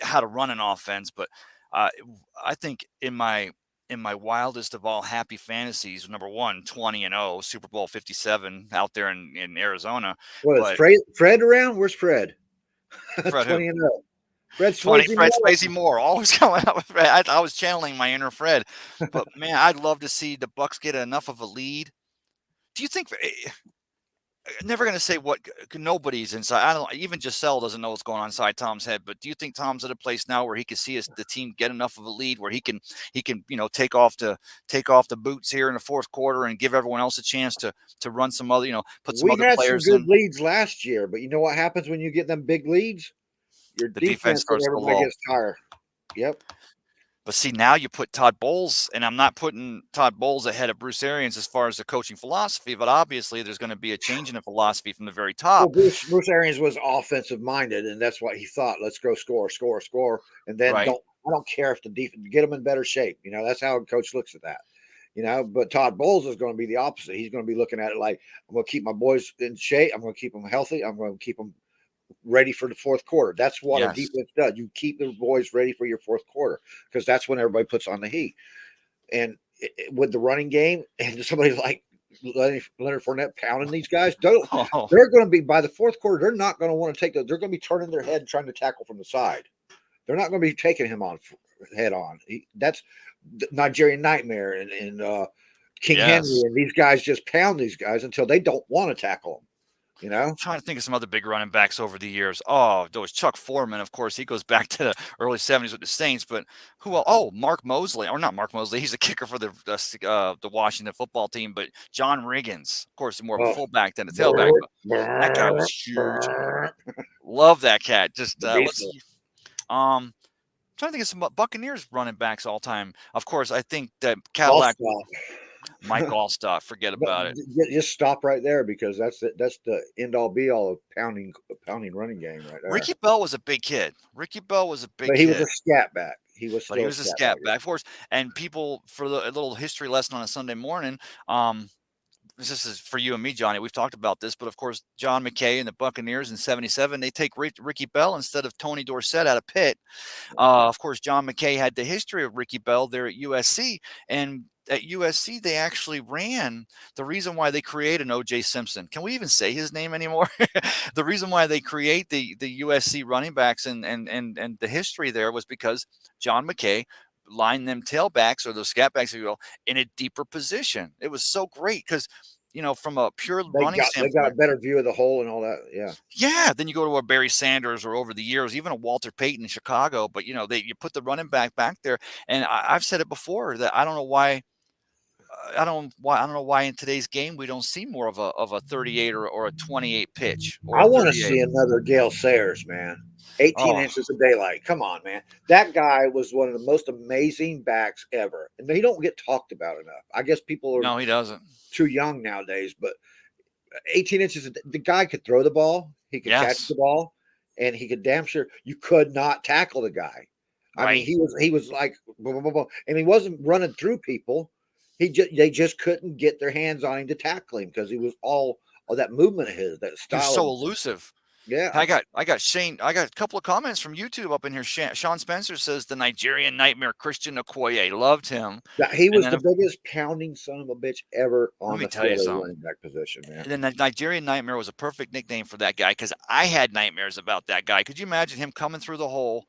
S1: how to run an offense. But I think in my wildest of all happy fantasies, number 1, 20-0, Super Bowl 57 out there in Arizona.
S2: What is Fred around? Where's Fred?
S1: Fred
S2: 20-0. Fred
S1: Swayze Moore, always coming out with Fred. I was channeling my inner Fred, but man, I'd love to see the Bucs get enough of a lead. Do you think? Never going to say what nobody's inside. I don't. Even Giselle doesn't know what's going on inside Tom's head. But do you think Tom's at a place now where he can see the team get enough of a lead where he can take off the boots here in the fourth quarter and give everyone else a chance to run some other put some other players in?
S2: We had some good leads last year, but you know what happens when you get them big leads? Your defense and everybody gets tired. Yep.
S1: But see, now you put Todd Bowles, and I'm not putting Todd Bowles ahead of Bruce Arians as far as the coaching philosophy, but obviously there's going to be a change in the philosophy from the very
S2: Well,
S1: top,
S2: Bruce Arians was offensive minded, and that's what he thought. Let's go score, and then
S1: right?
S2: I don't care if the defense get them in better shape. That's how a coach looks at that. But Todd Bowles is going to be the opposite. He's going to be looking at it like, I'm going to keep my boys in shape. I'm going to keep them healthy. I'm going to keep them ready for the fourth quarter. That's what a
S1: Yes.
S2: defense does. You keep the boys ready for your fourth quarter because that's when everybody puts on the heat. And with the running game and somebody like Leonard Fournette pounding these guys,
S1: Oh,
S2: they're going to be by the fourth quarter. They're not going to want to take those. They're going to be turning their head and trying to tackle from the side. They're not going to be taking him on head on. That's the Nigerian Nightmare and King Henry
S1: yes.
S2: and these guys just pound these guys until they don't want to tackle them.
S1: I'm trying to think of some other big running backs over the years. Oh, there was Chuck Foreman, of course. He goes back to the early '70s with the Saints. But who else? Oh, Mark Mosley, or not Mark Mosley. He's a kicker for the Washington football team. But John Riggins, of course, more of a
S2: Oh,
S1: fullback than a tailback. But that guy was huge. Love that cat. Just
S2: the
S1: let's
S2: beast.
S1: see. Trying to think of some Buccaneers running backs all time. Of course, I think that
S2: I'll
S1: Cadillac, Mike
S2: stop.
S1: Allstott. Forget
S2: But
S1: about it.
S2: just stop right there because that's it. That's the end all be all of pounding running game right there.
S1: Ricky Bell was a big kid. Ricky Bell was a big
S2: But he was a
S1: kid.
S2: scat back. He was
S1: But he
S2: still a
S1: was a
S2: scat
S1: scat
S2: back.
S1: back, of course. And people, for a little history lesson on a Sunday morning, this is for you and me, Johnny. We've talked about this, but of course, John McKay and the Buccaneers in '77, they take Ricky Bell instead of Tony Dorsett out of Pitt. Of course, John McKay had the history of Ricky Bell there at USC, and at USC they actually ran the reason why they create an O.J. Simpson. Can we even say his name anymore? The reason why they create the USC running backs and the history there was because John McKay lined them tailbacks or those scat backs, if you will, in a deeper position. It was so great because from a pure running
S2: They got a
S1: standpoint.
S2: better view of the hole and all that. Yeah.
S1: Yeah, then you go to a Barry Sanders or over the years, even a Walter Payton in Chicago. But you put the running back there, and I've said it before that I don't know why. I don't know why in today's game we don't see more of a 38 or a 28 pitch or
S2: I
S1: a
S2: want to
S1: 38.
S2: see another Gale Sayers, man. 18
S1: Oh
S2: inches of daylight. Come on, man. That guy was one of the most amazing backs ever. And they don't get talked about enough. I guess people are
S1: no, he doesn't.
S2: too young nowadays, but 18 inches, the guy could throw the ball, he could catch
S1: Yes,
S2: the ball, and he could damn sure you could not tackle the guy. I mean,
S1: right.
S2: he was like blah, blah, blah, blah, and he wasn't running through people. They just couldn't get their hands on him to tackle him because he was all that movement of his, that
S1: He was
S2: style
S1: so
S2: of
S1: elusive.
S2: yeah.
S1: I got Shane. I got a couple of comments from YouTube up in here. Sean Spencer says the Nigerian Nightmare Christian Okoye loved him,
S2: He
S1: and
S2: was
S1: then
S2: the biggest pounding son of a bitch ever
S1: let
S2: on
S1: me
S2: the
S1: tell you
S2: field at
S1: something.
S2: running back position, man.
S1: And then the Nigerian Nightmare was a perfect nickname for that guy because I had nightmares about that guy. Could you imagine him coming through the hole?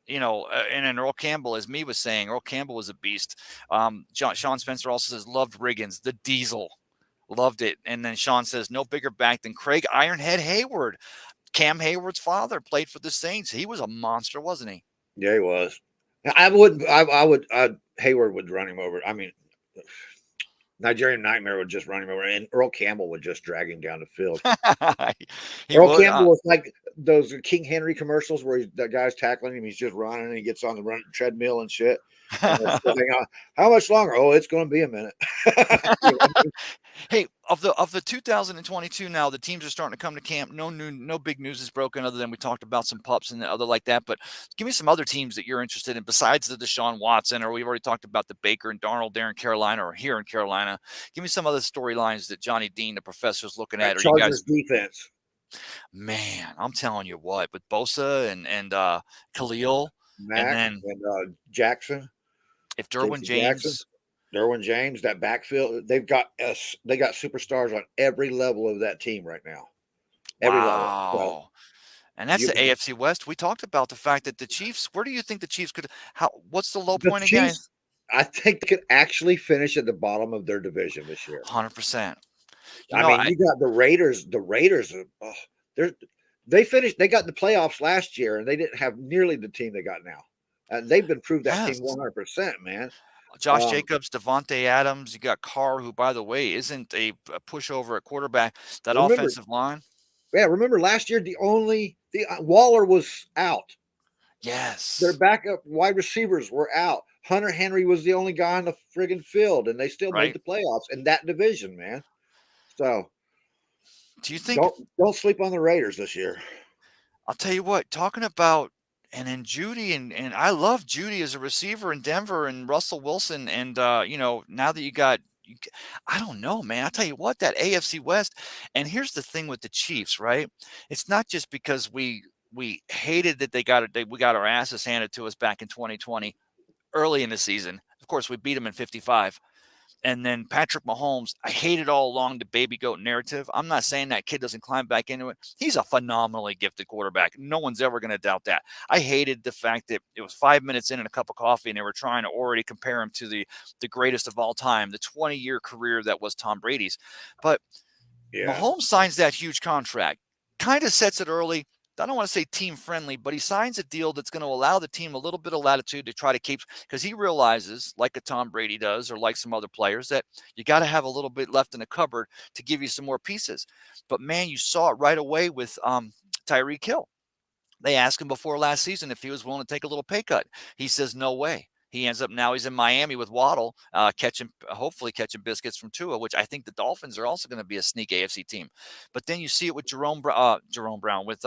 S1: And then Earl Campbell, as me was saying, Earl Campbell was a beast. Sean Spencer also says loved Riggins, the Diesel, loved it. And then Sean says no bigger back than Craig Ironhead Hayward. Cam Hayward's father played for the Saints. He was a monster, wasn't he?
S2: Yeah, he was. I wouldn't. I would. Hayward would run him over. I mean, Nigerian Nightmare would just run him over, and Earl Campbell would just drag him down the field.
S1: He
S2: Earl
S1: was.
S2: Campbell was like those King Henry commercials where that guy's tackling him, he's just running, and he gets on the run treadmill and shit. And they're still hanging on. How much longer? Oh, it's going to be a minute.
S1: Hey, of the 2022 now, the teams are starting to come to camp. No big news is broken other than we talked about some pups and the other like that. But give me some other teams that you're interested in besides the Deshaun Watson, or we've already talked about the Baker and Darnold there in Carolina or here in Carolina. Give me some other storylines that Johnny Dean, the professor, is looking at. Or you
S2: Chargers
S1: guys,
S2: defense.
S1: man, I'm telling you what, with Bosa and Khalil, and
S2: Mac
S1: then
S2: and Jackson,
S1: if Derwin
S2: J.C. Jackson,
S1: James,
S2: Derwin James, that backfield, they got superstars on every level of that team right now. Every level. So
S1: wow. And that's
S2: you,
S1: the AFC West. We talked about the fact that the Chiefs, where do you think the Chiefs could what's the low
S2: the
S1: point again?
S2: Chiefs, I think they could actually finish at the bottom of their division this year.
S1: 100%.
S2: I mean,
S1: I
S2: you got the Raiders. The Raiders are they finished. They got in the playoffs last year, and they didn't have nearly the team they got now. And they've been proved that team
S1: yes.
S2: 100%, man.
S1: Josh
S2: Um,
S1: Jacobs, Devontae Adams, you got Carr, who by the way isn't a pushover at quarterback. That
S2: remember,
S1: offensive line.
S2: remember last year the Waller was out. Their
S1: Yes.
S2: backup wide receivers were out. Hunter Henry was the only guy on the friggin' field, and they still made
S1: right?
S2: the playoffs in that division, man. So
S1: Do you think
S2: don't sleep on the Raiders this year.
S1: I'll tell you what, talking about and then Judy and I love Judy as a receiver in Denver and Russell Wilson and now that I don't know, man. I'll tell you what, that AFC West, and here's the thing with the Chiefs, right? It's not just because we hated that we got our asses handed to us back in 2020 early in the season. Of course, we beat them in 55. And then Patrick Mahomes, I hated all along the baby goat narrative. I'm not saying that kid doesn't climb back into it. He's a phenomenally gifted quarterback. No one's ever going to doubt that. I hated the fact that it was 5 minutes in and a cup of coffee, and they were trying to already compare him to the greatest of all time, the 20-year career that was Tom Brady's. But Mahomes signs that huge contract, kind of sets it early. I don't want to say team friendly, but he signs a deal that's going to allow the team a little bit of latitude to try to keep, because he realizes, like a Tom Brady does, or like some other players, that you got to have a little bit left in the cupboard to give you some more pieces. But man, you saw it right away with Tyreek Hill. They asked him before last season if he was willing to take a little pay cut. He says no way. He ends up now he's in Miami with Waddle, hopefully catching biscuits from Tua, which I think the Dolphins are also going to be a sneak AFC team. But then you see it with Jerome Brown with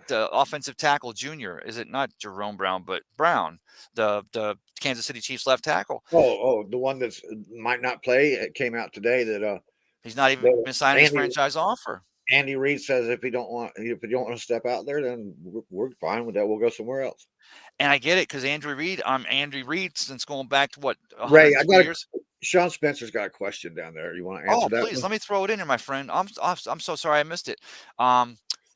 S1: the offensive tackle junior. Is it not Jerome Brown, but Brown, the Kansas City Chiefs left tackle?
S2: The one that's might not play. It came out today that
S1: He's not even been signed his franchise offer.
S2: Andy Reid says if you don't want to step out there, then we're fine with that. We'll go somewhere else.
S1: And I get it because Andrew Reid since going back to what,
S2: Ray,
S1: years.
S2: Sean Spencer's got a question down there. You want to answer that?
S1: Oh, please, let me throw it in here, my friend. I'm so sorry I missed it.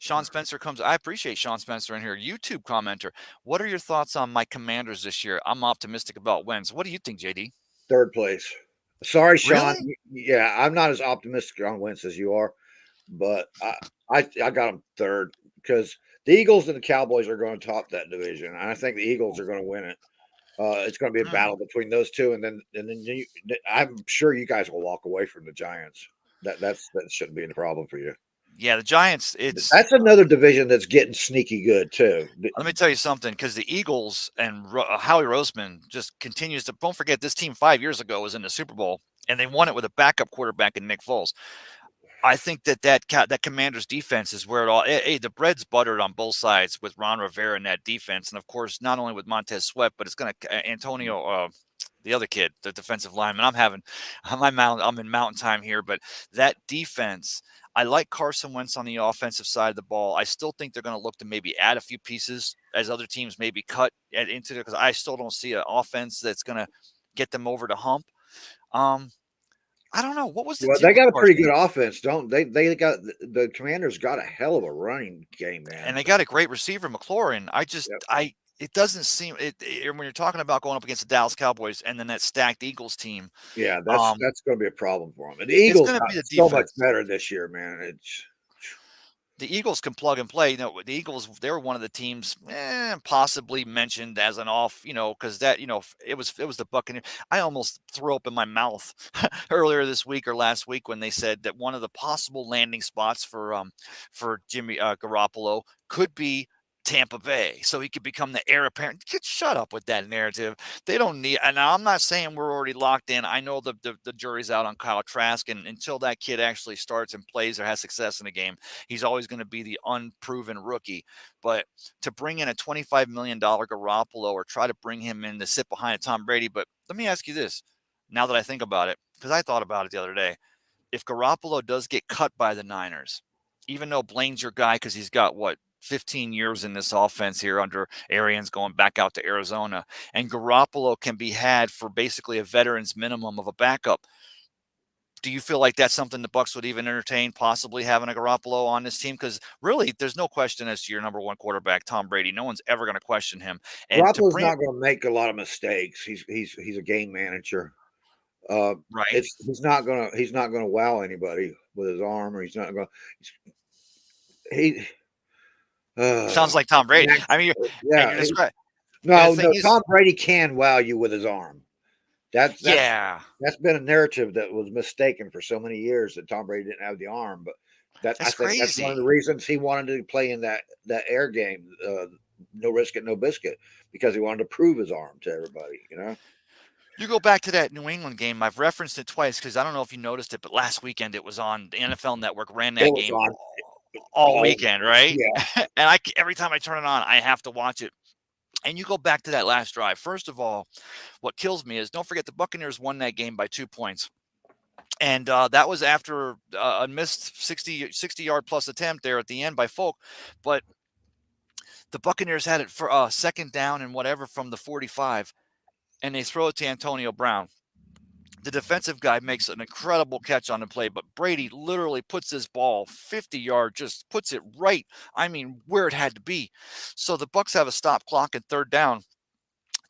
S1: Sean Spencer comes. I appreciate Sean Spencer in here. YouTube commenter. What are your thoughts on my Commanders this year? I'm optimistic about wins. What do you think, JD?
S2: Third place. Sorry, Sean.
S1: Really?
S2: Yeah, I'm not as optimistic on wins as you are, but I got them third because the Eagles and the Cowboys are going to top that division, and I think the Eagles are going to win it. It's going to be a battle between those two, and then I'm sure you guys will walk away from the Giants. That shouldn't be a problem for you.
S1: Yeah, the Giants.
S2: That's another division that's getting sneaky good too.
S1: Let me tell you something, because the Eagles and Howie Roseman just continues to. Don't forget, this team 5 years ago was in the Super Bowl, and they won it with a backup quarterback in Nick Foles. I think that Commanders defense is where it all. Hey, the bread's buttered on both sides with Ron Rivera and that defense, and of course, not only with Montez Sweat, but it's going to Antonio. The other kid, the defensive lineman. I'm in mountain time here, but that defense. I like Carson Wentz on the offensive side of the ball. I still think they're going to look to maybe add a few pieces as other teams maybe cut into it, because I still don't see an offense that's going to get them over the hump. I don't know. What was the?
S2: Well, they got a pretty good offense, don't they? They got the Commanders got a hell of a running game, man,
S1: and they got a great receiver, McLaurin. It doesn't seem it when you're talking about going up against the Dallas Cowboys and then that stacked Eagles team.
S2: Yeah, that's going to be a problem for them. And the Eagles got so much better this year, man.
S1: The Eagles can plug and play. The Eagles, they were one of the teams possibly mentioned as an off, because that, it was the Buccaneers. I almost threw up in my mouth earlier this week or last week when they said that one of the possible landing spots for Jimmy Garoppolo could be Tampa Bay, so he could become the heir apparent. Shut up with that narrative. They don't need. And I'm not saying we're already locked in. I know the jury's out on Kyle Trask, and until that kid actually starts and plays or has success in a game, he's always going to be the unproven rookie. But to bring in a $25 million Garoppolo or try to bring him in to sit behind a Tom Brady. But let me ask you this: now that I think about it, because I thought about it the other day, if Garoppolo does get cut by the Niners, even though Blaine's your guy because he's got 15 years in this offense here under Arians going back out to Arizona, and Garoppolo can be had for basically a veteran's minimum of a backup. Do you feel like that's something the Bucs would even entertain, possibly having a Garoppolo on this team? Because really, there's no question as to your number one quarterback, Tom Brady. No one's ever going to question him. And
S2: Garoppolo's not going to make a lot of mistakes. He's a game manager.
S1: Right.
S2: He's not gonna wow anybody with his arm, or he's not going.
S1: Sounds like Tom Brady. I mean,
S2: yeah. No, Tom Brady can wow you with his arm. That's been a narrative that was mistaken for so many years that Tom Brady didn't have the arm. But I think that's one of the reasons he wanted to play in that air game, no risk it, no biscuit, because he wanted to prove his arm to everybody.
S1: You go back to that New England game. I've referenced it twice because I don't know if you noticed it, but last weekend it was on the NFL Network. Ran
S2: It
S1: that
S2: was
S1: game
S2: on
S1: all
S2: all.
S1: weekend, right?
S2: Yeah,
S1: And every time I turn it on, I have to watch it. And you go back to that last drive. First of all, what kills me is don't forget the Buccaneers won that game by 2 points. And that was after a missed 60-yard plus attempt there at the end by Folk. But the Buccaneers had it for second down and whatever from the 45, and they throw it to Antonio Brown. The defensive guy makes an incredible catch on the play, but Brady literally puts this ball 50 yards, just puts it right, I mean, where it had to be. So the Bucs have a stop clock at third down,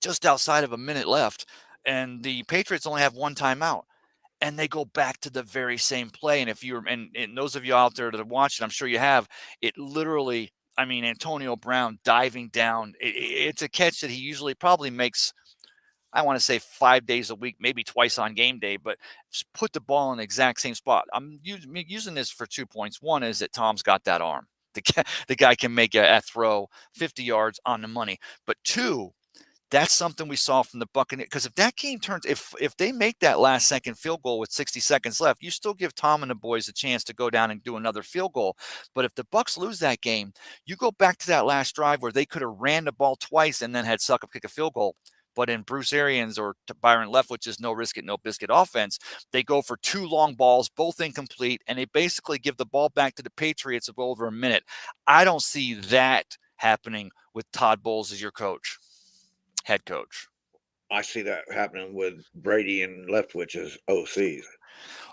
S1: just outside of a minute left, and the Patriots only have one timeout. And they go back to the very same play. And if you're, and those of you out there that are watching, I'm sure you have, it literally, I mean, Antonio Brown diving down. It's a catch that he usually probably makes, I want to say 5 days a week, maybe twice on game day, but just put the ball in the exact same spot. I'm using this for 2 points. One is that Tom's got that arm. The guy can make a throw 50 yards on the money. But two, that's something we saw from the Buccaneers. Because if that game turns, if they make that last second field goal with 60 seconds left, you still give Tom and the boys a chance to go down and do another field goal. But if the Bucs lose that game, you go back to that last drive where they could have ran the ball twice and then had Succop kick a field goal. But in Bruce Arians or Byron Leftwich's no risk it, no biscuit offense, they go for 2 long balls, both incomplete, and they basically give the ball back to the Patriots of over a minute. I don't see that happening with Todd Bowles as your coach. Head coach.
S2: I see that happening with Brady and Leftwich as OCs.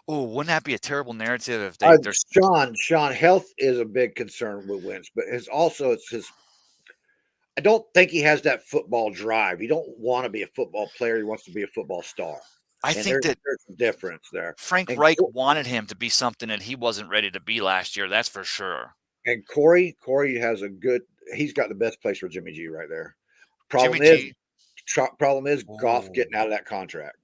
S1: Oh, wouldn't that be a terrible narrative if they're
S2: Sean, health is a big concern with Wentz, but it's his. I don't think he has that football drive. He don't want to be a football player. He wants to be a football star.
S1: I
S2: And
S1: think that
S2: there's a difference there.
S1: Frank
S2: And
S1: Reich wanted him to be something that he wasn't ready to be last year. That's for sure.
S2: and Corey has a good. He's got the best place for Jimmy G right there.
S1: Jimmy
S2: Problem is Goff
S1: Ooh.
S2: getting out of that contract.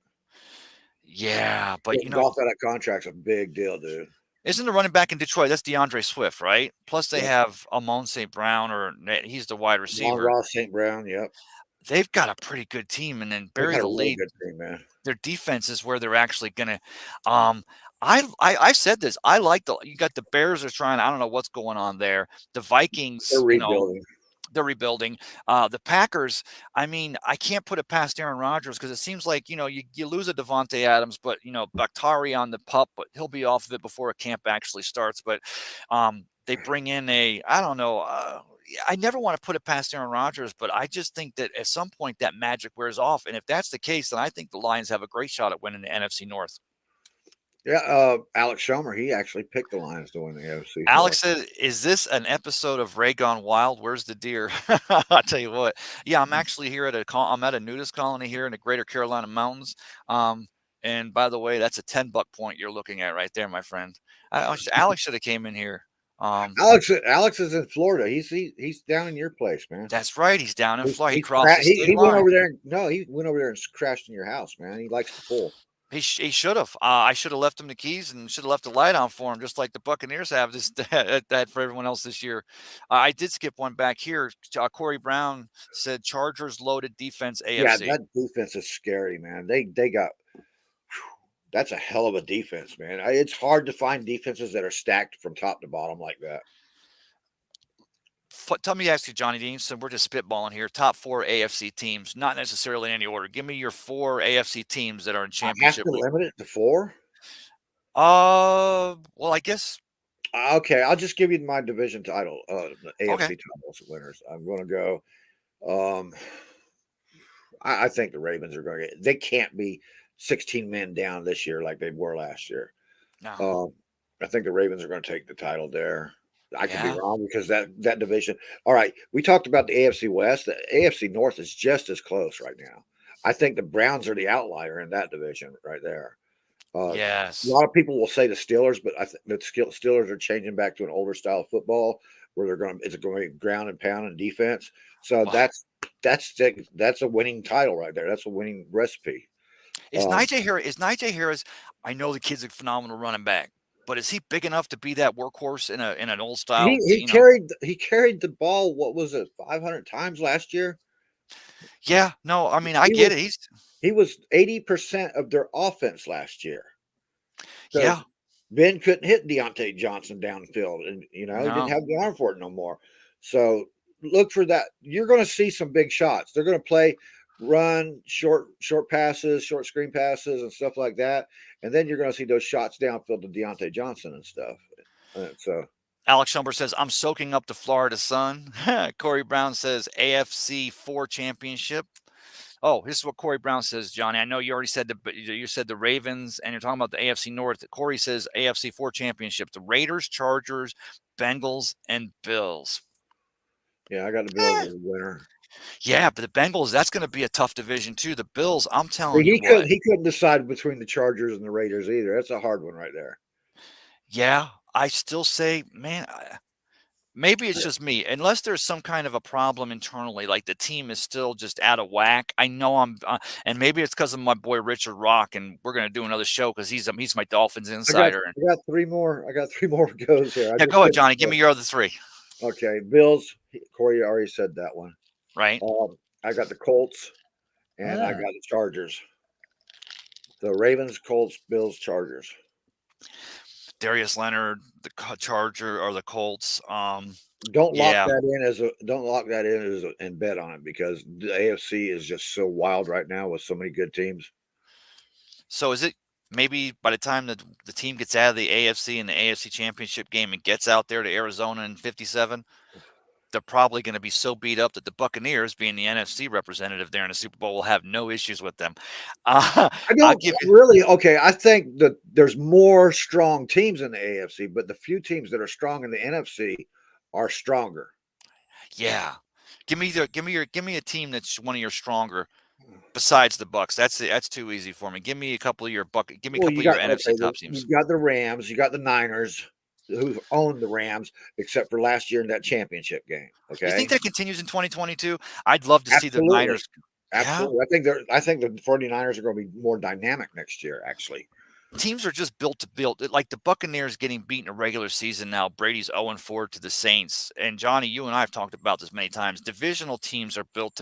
S1: Yeah, but
S2: Getting Goff out of that contract's a big deal, dude.
S1: isn't the running back in Detroit? That's DeAndre Swift, right? Plus they
S2: Yep.
S1: have Amon St. Brown, or he's the wide receiver.
S2: Ross St. Brown, yep.
S1: They've got a pretty good team, and then bury the lead.
S2: Good team, man.
S1: Their defense is where they're actually gonna. I said this. I like you got the Bears are trying. I don't know what's going on there. The Vikings,
S2: They're rebuilding.
S1: They're rebuilding. The Packers, I mean, I can't put it past Aaron Rodgers because it seems like, you lose a Devontae Adams, but, Bakhtari on the pup, but he'll be off of it before a camp actually starts. But they bring in I don't know. I never want to put it past Aaron Rodgers, but I just think that at some point that magic wears off. And if that's the case, then I think the Lions have a great shot at winning the NFC North.
S2: Yeah, Alex Schomer, he actually picked the Lions to win the NFC.
S1: Alex said, "Is this an episode of Ray Gone Wild? Where's the deer?" I'll tell you what. Yeah, I'm actually here I'm at a nudist colony here in the Greater Carolina Mountains. And by the way, that's a $10 point you're looking at right there, my friend. Alex should have came in here.
S2: Alex is in Florida. He's down in your place, man.
S1: That's right. He's down in Florida. He crossed the state
S2: he
S1: line.
S2: went over there. He went over there and crashed in your house, man. He likes to pull.
S1: He should have. I should have left him the keys and should have left the light on for him, just like the Buccaneers have that for everyone else this year. I did skip one back here. Corey Brown said Chargers loaded defense AFC.
S2: Yeah, that defense is scary, man. They got that's a hell of a defense, man. It's hard to find defenses that are stacked from top to bottom like that.
S1: Tell me, ask you, Johnny Dean. So we're just spitballing here. Top 4 AFC teams, not necessarily in any order. Give me your 4 AFC teams that are in championship.
S2: I have to limit it to 4.
S1: Well, I guess.
S2: Okay, I'll just give you my division title. The AFC titles winners. I'm going to go. I think the Ravens are going to get. They can't be 16 men down this year like they were last year.
S1: No.
S2: I think the Ravens are going to take the title there. I could be wrong because that division. All right, we talked about the AFC West. The AFC North is just as close right now. I think the Browns are the outlier in that division right there.
S1: Yes.
S2: A lot of people will say the Steelers, but I think the Steelers are changing back to an older style of football where it's going to be ground and pound and defense. So that's a winning title right there. That's a winning recipe.
S1: Is Najee Harris? I know the kid's a phenomenal running back. but is he big enough to be that workhorse in an old
S2: He
S1: style?
S2: he carried the ball. What was it, 500 times last year?
S1: Yeah, no, I mean I
S2: He
S1: get
S2: was
S1: it. He's
S2: 80% of their offense last year
S1: yeah,
S2: because Ben couldn't hit Deontay Johnson downfield, and he didn't
S1: no.
S2: have the arm for it no more. So look for that. You're going to see some big shots. They're going to play run short passes, short screen passes, and stuff like that. And then you're going to see those shots downfield to Deontay Johnson and stuff. So
S1: Alex Schumber says, I'm soaking up the Florida sun. Corey Brown says AFC 4 championship. Oh, this is what Corey Brown says, Johnny. I know you already said you said the Ravens, and you're talking about the AFC North. Corey says AFC 4 championship. The Raiders, Chargers, Bengals, and Bills.
S2: yeah, I got the Bills as a winner.
S1: Yeah, but the Bengals, that's going to be a tough division too. The Bills, I'm telling you
S2: He
S1: what.
S2: couldn't decide between the Chargers and the Raiders either. That's a hard one right there.
S1: Yeah, I still say, man, maybe it's just me. Unless there's some kind of a problem internally, like the team is still just out of whack. I know and maybe it's because of my boy Richard Rock, and we're going to do another show because he's my Dolphins insider.
S2: I got three more. I got three more goes here.
S1: Yeah, go ahead, Johnny. Give me your other three.
S2: Okay, Bills. Corey already said that one.
S1: Right.
S2: I got the Colts, and I got the Chargers. The Ravens, Colts, Bills, Chargers.
S1: Darius Leonard, the Charger or the Colts.
S2: Don't lock
S1: Yeah.
S2: that in and bet on it because the AFC is just so wild right now with so many good teams.
S1: So is it maybe by the time that the team gets out of the AFC and the AFC Championship game and gets out there to Arizona in 57, they're probably going to be so beat up that the Buccaneers, being the NFC representative there in the Super Bowl, will have no issues with them.
S2: I
S1: I'll
S2: don't
S1: give you,
S2: really. Okay, I think that there's more strong teams in the AFC, but the few teams that are strong in the NFC are stronger.
S1: yeah. Give me a team that's one of your stronger besides the Bucs. That's too easy for me. Give me a couple of your Give me a
S2: Well,
S1: couple
S2: you
S1: of your
S2: got
S1: NFC top teams.
S2: you got the Rams, you got the Niners, who own the Rams, except for last year in that championship game.
S1: You think
S2: Okay,
S1: that continues in 2022? I'd love to see the
S2: absolutely,
S1: Niners. Yeah.
S2: absolutely. I think the 49ers are going to be more dynamic next year. Actually,
S1: Teams are just built to build. Like the Buccaneers getting beat in a regular season now. Brady's 0-4 to the Saints. And Johnny, you and I have talked about this many times. Divisional teams are built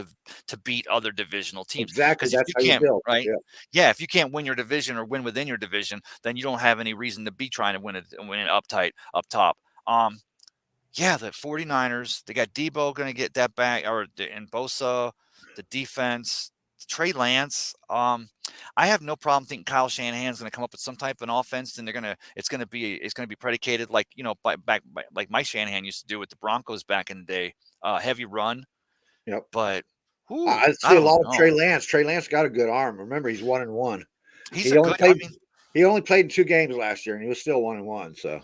S1: to beat other divisional teams.
S2: exactly.
S1: Because if
S2: That's
S1: you
S2: how you
S1: can't,
S2: build.
S1: right?
S2: Yeah.
S1: Yeah, if you can't win your division or win within your division, then you don't have any reason to be trying to win it up top. Yeah, the 49ers, they got Debo going to get that back, and Bosa, the defense, Trey Lance. I have no problem thinking Kyle Shanahan's going to come up with some type of an offense, and it's going to be predicated like like Mike Shanahan used to do with the Broncos back in the day, heavy run.
S2: Yep.
S1: But
S2: I
S1: I
S2: see a
S1: don't
S2: lot of
S1: know.
S2: Trey Lance. Trey Lance got a good arm. Remember, he's 1-1.
S1: He's
S2: He
S1: a
S2: only
S1: good. I
S2: played.
S1: mean,
S2: He only played in 2 games last year, and he was still 1-1. So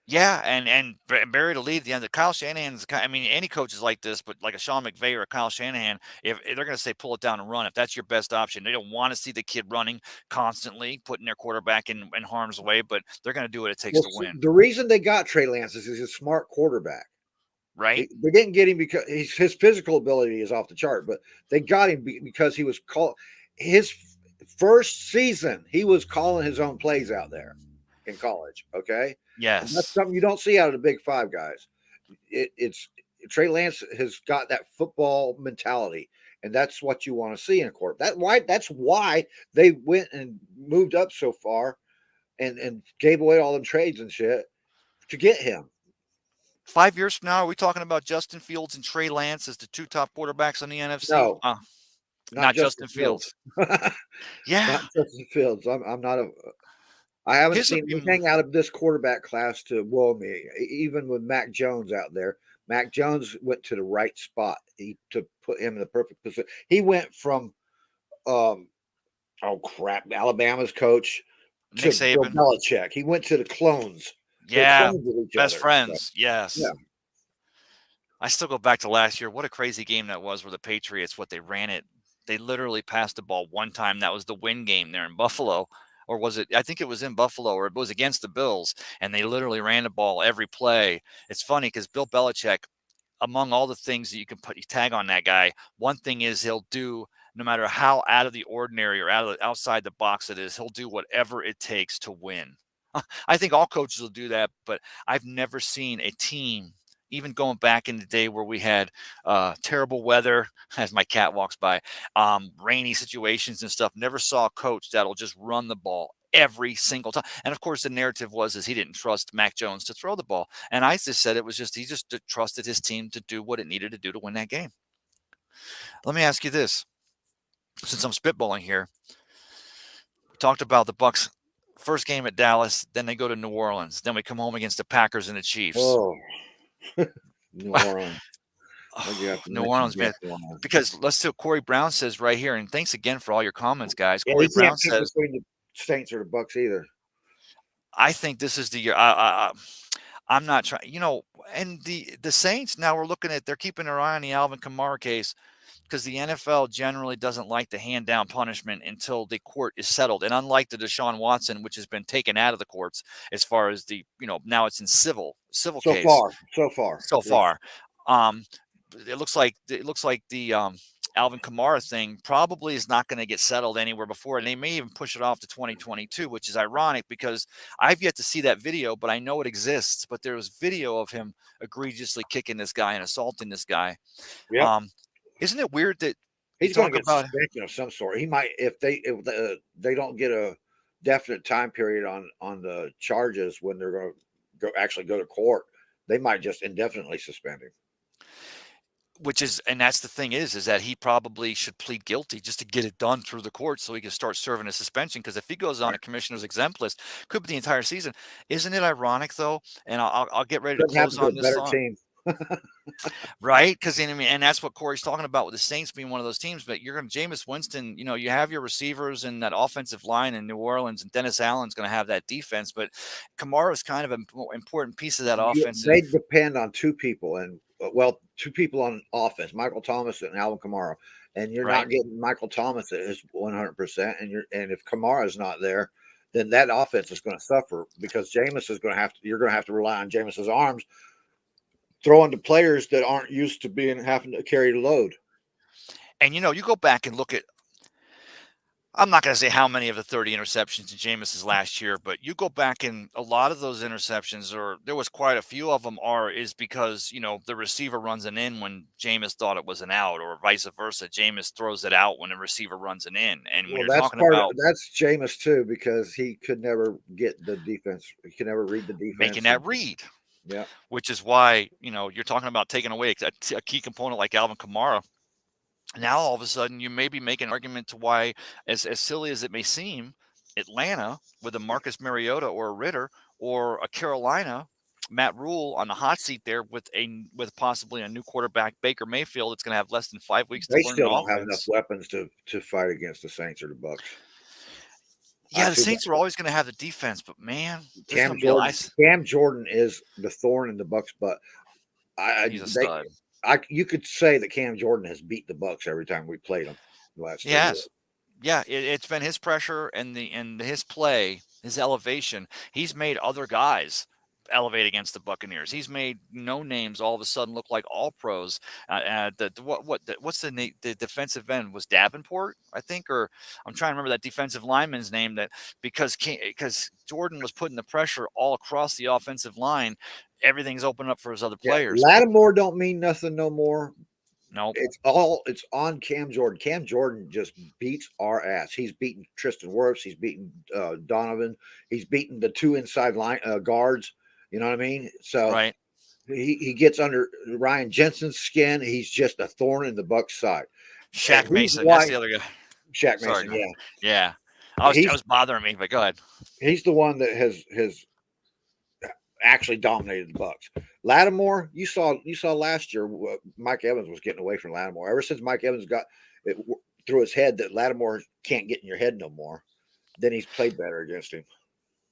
S1: yeah, and Barry to lead the end. Kyle Shanahan's. I mean, any coach is like this, but like a Sean McVay or a Kyle Shanahan, if they're going to say pull it down and run, if that's your best option, they don't want to see the kid running constantly, putting their quarterback in harm's way. But they're going to do what it takes to win,
S2: the reason they got Trey Lance is he's a smart quarterback.
S1: right?
S2: They didn't get him because his physical ability is off the chart, but they got him because he was called his first season. He was calling his own plays out there in college. Okay, and that's
S1: Yes.
S2: something you don't see out of the Big Five guys. It's Trey Lance has got that football mentality, and that's what you want to see in a court. That's why they went and moved up so far, and gave away all them trades and shit to get him.
S1: 5 years from now, are we talking about Justin Fields and Trey Lance as the 2 top quarterbacks in the NFC?
S2: No, not
S1: Not
S2: Justin
S1: Justin
S2: Fields.
S1: Fields. Yeah.
S2: Not Justin Fields. I'm not a. I haven't
S1: His
S2: seen
S1: opinion.
S2: anything out of this quarterback class to whoa me. Even with Mac Jones out there, Mac Jones went to the right spot. To put him in the perfect position. He went from, oh crap, Alabama's coach
S1: Nick
S2: to Bill
S1: Saban.
S2: Belichick. He went to the clones. They're
S1: Yeah.
S2: clones of each
S1: Best
S2: other.
S1: friends.
S2: So, yeah.
S1: Yes. I still go back to last year. What a crazy game that was where the Patriots, they ran it. They literally passed the ball one time. That was the win game there in Buffalo. Or was it? I think it was in Buffalo, or it was against the Bills. And they literally ran the ball every play. It's funny because Bill Belichick, among all the things that you can tag on that guy, one thing is he'll do, no matter how out of the ordinary or outside the box it is, he'll do whatever it takes to win. I think all coaches will do that, but I've never seen a team, even going back in the day where we had terrible weather as my cat walks by, rainy situations and stuff. Never saw a coach that'll just run the ball every single time. And of course, the narrative is he didn't trust Mac Jones to throw the ball. And I just said it was just he just trusted his team to do what it needed to do to win that game. Let me ask you this, since I'm spitballing here. We talked about the Bucs first game at Dallas, then they go to New Orleans, then we come home against the Packers and the Chiefs.
S2: Oh, New Orleans.
S1: New Orleans, man. Because let's see what Corey Brown says right here. And thanks again for all your comments, guys.
S2: Yeah,
S1: Corey Brown says,
S2: between the Saints or the Bucs either.
S1: I think this is the year. I'm not trying, and the Saints now we're looking at, they're keeping their eye on the Alvin Kamara case because the NFL generally doesn't like to hand down punishment until the court is settled. And unlike the Deshaun Watson, which has been taken out of the courts as far as now it's in civil case. So far. It looks like the Alvin Kamara thing probably is not going to get settled anywhere before, and they may even push it off to 2022, which is ironic because I've yet to see that video, but I know it exists. But there was video of him egregiously kicking this guy and assaulting this guy.
S2: Yeah.
S1: Isn't it weird that
S2: he's going to get suspension of some sort? He might if they don't get a definite time period on the charges when they're going to go to court. They might just indefinitely suspend him.
S1: And that's the thing is that he probably should plead guilty just to get it done through the court so he can start serving a suspension. Because if he goes on a commissioner's exempt list, could be the entire season. Isn't it ironic though? And I'll get ready to close on this song. Right? Because and that's what Corey's talking about with the Saints being one of those teams. But you're going to Jameis Winston. You have your receivers and that offensive line in New Orleans, and Dennis Allen's going to have that defense. But Kamara is kind of an important piece of that offense.
S2: They depend on two people, and two people on offense: Michael Thomas and Alvin Kamara. And you're not getting Michael Thomas at his 100%. And if Kamara is not there, then that offense is going to suffer because Jameis is going to have to. You're going to have to rely on Jameis's arms, throwing to players that aren't used to having to carry the load.
S1: And you go back and look at, I'm not going to say how many of the 30 interceptions in Jameis's last year, but you go back and a lot of those interceptions, or there was quite a few of them, is because the receiver runs an in when Jameis thought it was an out, or vice versa. Jameis throws it out when a receiver runs an in. And when
S2: that's Jameis too, because he could never get the defense. He could never read the defense.
S1: Making that read.
S2: Yeah.
S1: Which is why, you're talking about taking away a key component like Alvin Kamara. Now, all of a sudden, you may be making an argument to why, as silly as it may seem, Atlanta with a Marcus Mariota or a Ritter, or a Carolina, Matt Rule on the hot seat there with possibly a new quarterback, Baker Mayfield, that's going to have less than 5 weeks to learn.
S2: They still don't have enough weapons to fight against the Saints or the Bucs.
S1: Yeah, the Saints are always going to have the defense, but man,
S2: Cam Jordan is the thorn in the Bucs' butt.
S1: He's a stud.
S2: You could say that Cam Jordan has beat the Bucs every time we played them last year.
S1: Yes. Yeah, it's been his pressure and his play, his elevation. He's made other guys elevate against the Buccaneers. He's made no names all of a sudden look like all pros. What's the defensive end was Davenport, I think, or I'm trying to remember that defensive lineman's name, that because Jordan was putting the pressure all across the offensive line, everything's open up for his other players.
S2: Lattimore don't mean nothing no more.
S1: No,
S2: it's on Cam Jordan. Cam Jordan just beats our ass. He's beaten Tristan Wirfs. He's beaten Donovan. He's beaten the two inside line guards. You know what I mean? So he gets under Ryan Jensen's skin. He's just a thorn in the Bucs' side.
S1: Shaq Mason, that's the other guy.
S2: Shaq Mason,
S1: yeah. I was bothering me, but go ahead.
S2: He's the one that has actually dominated the Bucs. Lattimore, you saw last year Mike Evans was getting away from Lattimore. Ever since Mike Evans got it through his head that Lattimore can't get in your head no more, then he's played better against him.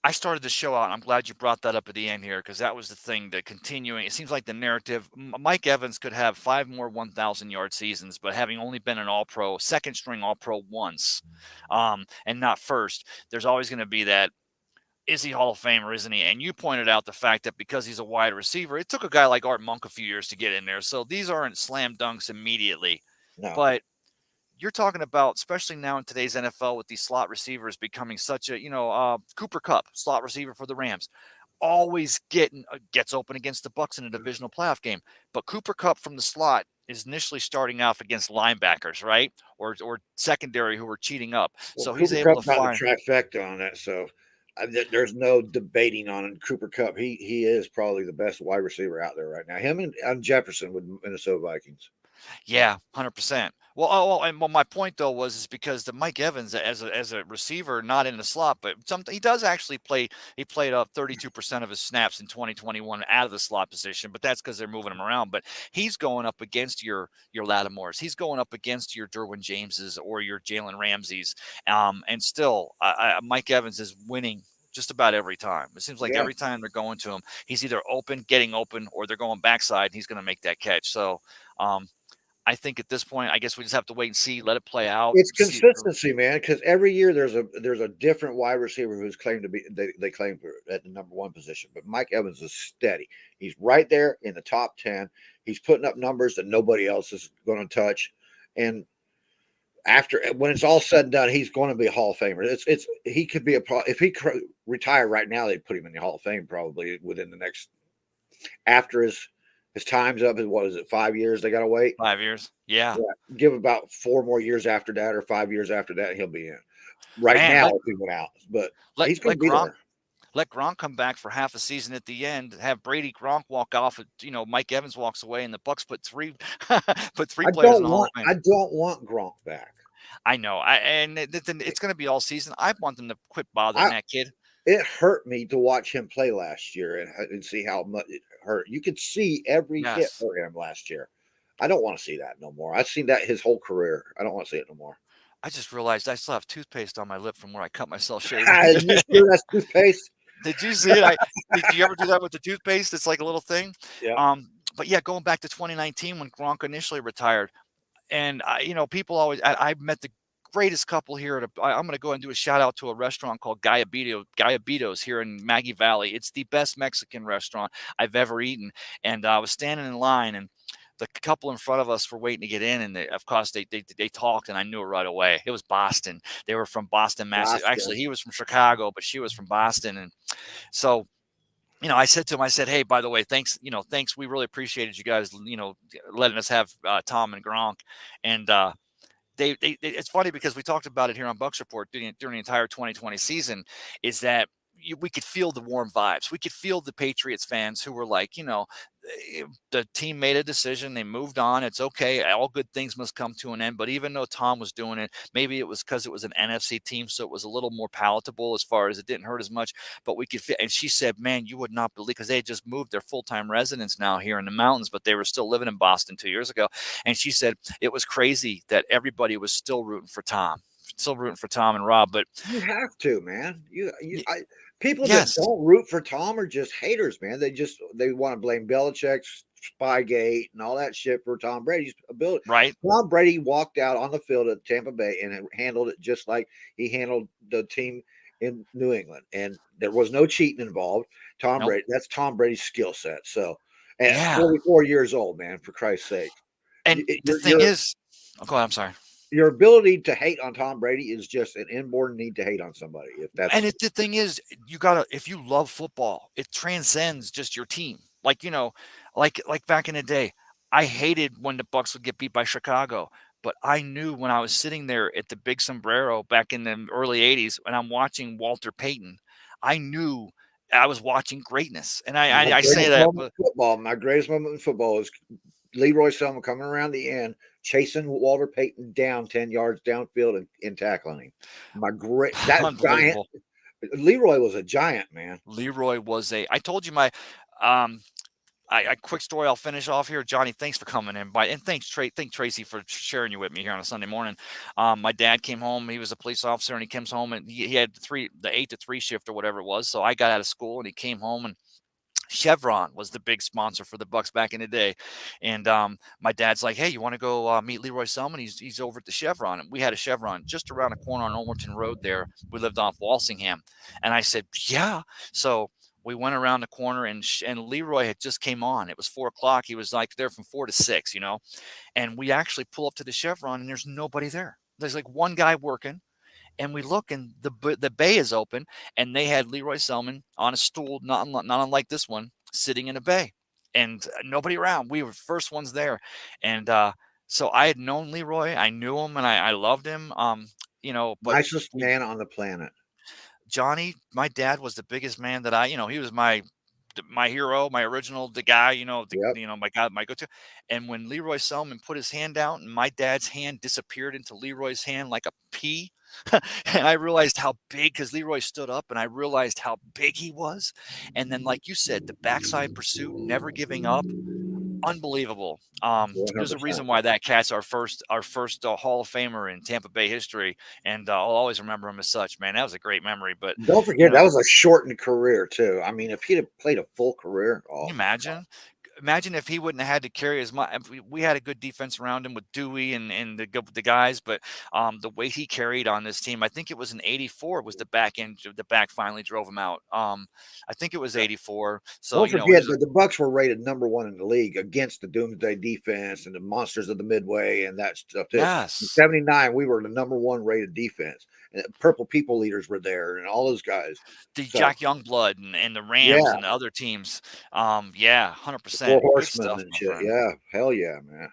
S1: I started the show out. I'm glad you brought that up at the end here, because that was the thing that continuing. It seems like the narrative, Mike Evans could have 5 more 1,000-yard seasons, but having only been an all-pro, second-string all-pro once, and not first, there's always going to be that, is he Hall of Fame or isn't he? And you pointed out the fact that because he's a wide receiver, it took a guy like Art Monk a few years to get in there. So these aren't slam dunks immediately.
S2: No.
S1: But you're talking about, especially now in today's NFL with these slot receivers becoming such a, Cooper Cup, slot receiver for the Rams, always gets open against the Bucs in a divisional playoff game. But Cooper Cup from the slot is initially starting off against linebackers, right? Or secondary who are cheating up.
S2: Well,
S1: So he's
S2: Cooper
S1: able
S2: Cup's
S1: to
S2: got the
S1: find.
S2: trifecta on that, so there's no debating on it. Cooper Cup. He is probably the best wide receiver out there right now. Him and Jefferson with Minnesota Vikings.
S1: Yeah, 100%. Well, my point though is because the Mike Evans as a receiver, not in the slot, but he does actually play. He played up 32% of his snaps in 2021 out of the slot position, but that's because they're moving him around. But he's going up against your Lattimores. He's going up against your Derwin Jameses or your Jalen Ramseys, and still, Mike Evans is winning just about every time. It seems like
S2: Yeah,
S1: every time they're going to him, he's either getting open, or they're going backside, and he's going to make that catch. So. I think at this point, I guess we just have to wait and see, let it play out.
S2: it's
S1: See,
S2: consistency, man. Because every year there's a different wide receiver who's claimed to be they claim for at the number one position. But Mike Evans is steady. He's right there in the top 10. He's putting up numbers that nobody else is going to touch. And after when it's all said and done, he's going to be a Hall of Famer. It's he could be if he retire right now, they'd put him in the Hall of Fame probably within the next after his time's up. What is it? 5 years they got to wait.
S1: 5 years. Yeah,
S2: Yeah, give about 4 more years after that, or 5 years after that, he'll be in. Right
S1: man,
S2: now, if he went out, but
S1: let
S2: he's going
S1: let
S2: to be
S1: Gronk
S2: there.
S1: let Gronk come back for half a season at the end. Have Brady Gronk walk off. Mike Evans walks away, and the Bucks put three put three players in the Hall of Fame.
S2: I don't want Gronk back.
S1: I know. It's going to be all season. I want them to quit bothering
S2: I
S1: that kid.
S2: It hurt me to watch him play last year and see how much it hurt. You could see every hit
S1: Yes.
S2: for him last year. I don't want to see that no more. I've seen that his whole career. I don't want to see it no more.
S1: I just realized I still have toothpaste on my lip from where I cut myself shaving
S2: You
S1: today.
S2: sure that's toothpaste?
S1: Did you see it? Did you ever do that with the toothpaste? It's like a little thing.
S2: Yeah.
S1: But yeah, going back to 2019 when Gronk initially retired, and people always. I met the greatest couple here. I'm going to go and do a shout out to a restaurant called Gallibitos here in Maggie Valley. It's the best Mexican restaurant I've ever eaten. And I was standing in line, and the couple in front of us were waiting to get in, and of course they talked, and I knew it right away. It was Boston. They were from Boston, Massachusetts. Actually, he was from Chicago, but she was from Boston, and so I said to him, I said, "Hey, by the way, thanks. Thanks. We really appreciated you guys, letting us have Tom and Gronk." And it's funny because we talked about it here on Bucks Report during the entire 2020 season. Is that we could feel the warm vibes. We could feel the Patriots fans who were like, the team made a decision. They moved on. It's okay. All good things must come to an end. But even though Tom was doing it, maybe it was because it was an NFC team, so it was a little more palatable as far as it didn't hurt as much. But we could feel. And she said, "Man, you would not believe," because they had just moved their full-time residence now here in the mountains, but they were still living in Boston 2 years ago. And she said it was crazy that everybody was still rooting for Tom. Still rooting for Tom and Rob, but
S2: You have to, man. People that
S1: yes,
S2: don't root for Tom are just haters, man. They want to blame Belichick's Spygate and all that shit for Tom Brady's ability.
S1: right?
S2: Tom Brady walked out on the field at Tampa Bay and handled it just like he handled the team in New England, and there was no cheating involved.
S1: Nope.
S2: That's Tom Brady's skill set. So, at
S1: Yeah.
S2: 44 years old, man, for Christ's sake,
S1: And the
S2: your
S1: thing is, go ahead, I'm sorry.
S2: your ability to hate on Tom Brady is just an inborn need to hate on somebody. If that's
S1: And the thing is, if you love football, it transcends just your team. Like back in the day, I hated when the Bucks would get beat by Chicago, but I knew when I was sitting there at the Big Sombrero back in the early '80s, and I'm watching Walter Payton, I knew I was watching greatness. And I say that, but
S2: my greatest moment in football is Leroy Selma coming around the end, chasing Walter Payton down 10 yards downfield and tackling him. That giant
S1: unbelievable.
S2: Leroy was a giant, man.
S1: Leroy was I told you my um I quick story. I'll finish off here, Johnny. Thanks for coming in, and thank Tracy for sharing you with me here on a Sunday morning. My dad came home; he was a police officer, and he comes home and he had the 8 to 3 shift or whatever it was. So I got out of school, and he came home, and Chevron was the big sponsor for the Bucks back in the day. And my dad's like, "Hey, you want to go meet Leroy Selman? He's over at the Chevron." And we had a Chevron just around the corner on Overton Road there. We lived off Walsingham, and I said, "Yeah." So We went around the corner, and Leroy had just came on. It was 4 o'clock. He was like there from 4 to 6, and we actually pull up to the Chevron, and there's nobody there. There's like one guy working, and we look, and the bay is open, and they had Leroy Selman on a stool, not unlike this one, sitting in a bay, and nobody around. We were first ones there, and so I had known Leroy, I knew him, and I loved him. But
S2: Nicest man on the planet.
S1: Johnny, my dad was the biggest man that he was my hero, my original, the guy,
S2: Yep.
S1: my guy, my go-to. And when Leroy Selman put his hand out and my dad's hand disappeared into Leroy's hand like a pea, and I realized how big, because Leroy stood up, and I realized how big he was. And then, like you said, the backside pursuit, never giving up, unbelievable. There's a
S2: 100%.
S1: reason why that cat's our first Hall of Famer in Tampa Bay history, and I'll always remember him as such. Man, that was a great memory. But
S2: Don't forget that was a shortened career too. I mean, if he'd have played a full career,
S1: can you
S2: oh,
S1: imagine? Imagine if he wouldn't have had to carry as much. We had a good defense around him with Dewey and the guys, but the weight he carried on this team, I think it was in '84 was the back end. The back finally drove him out. I think it was '84. So
S2: don't
S1: he
S2: forget
S1: was
S2: that the Bucs were rated #1 in the league against the Doomsday defense and the monsters of the Midway and that stuff too. In
S1: yes.
S2: '79, we were the #1 rated defense, and Purple People Leaders were there, and all those guys.
S1: The
S2: So
S1: Jack Youngblood and the Rams
S2: yeah,
S1: and the other teams. Yeah,
S2: the Four
S1: 100%. Good
S2: Horsemen
S1: stuff,
S2: and
S1: my
S2: shit.
S1: friend.
S2: Yeah, hell yeah, man.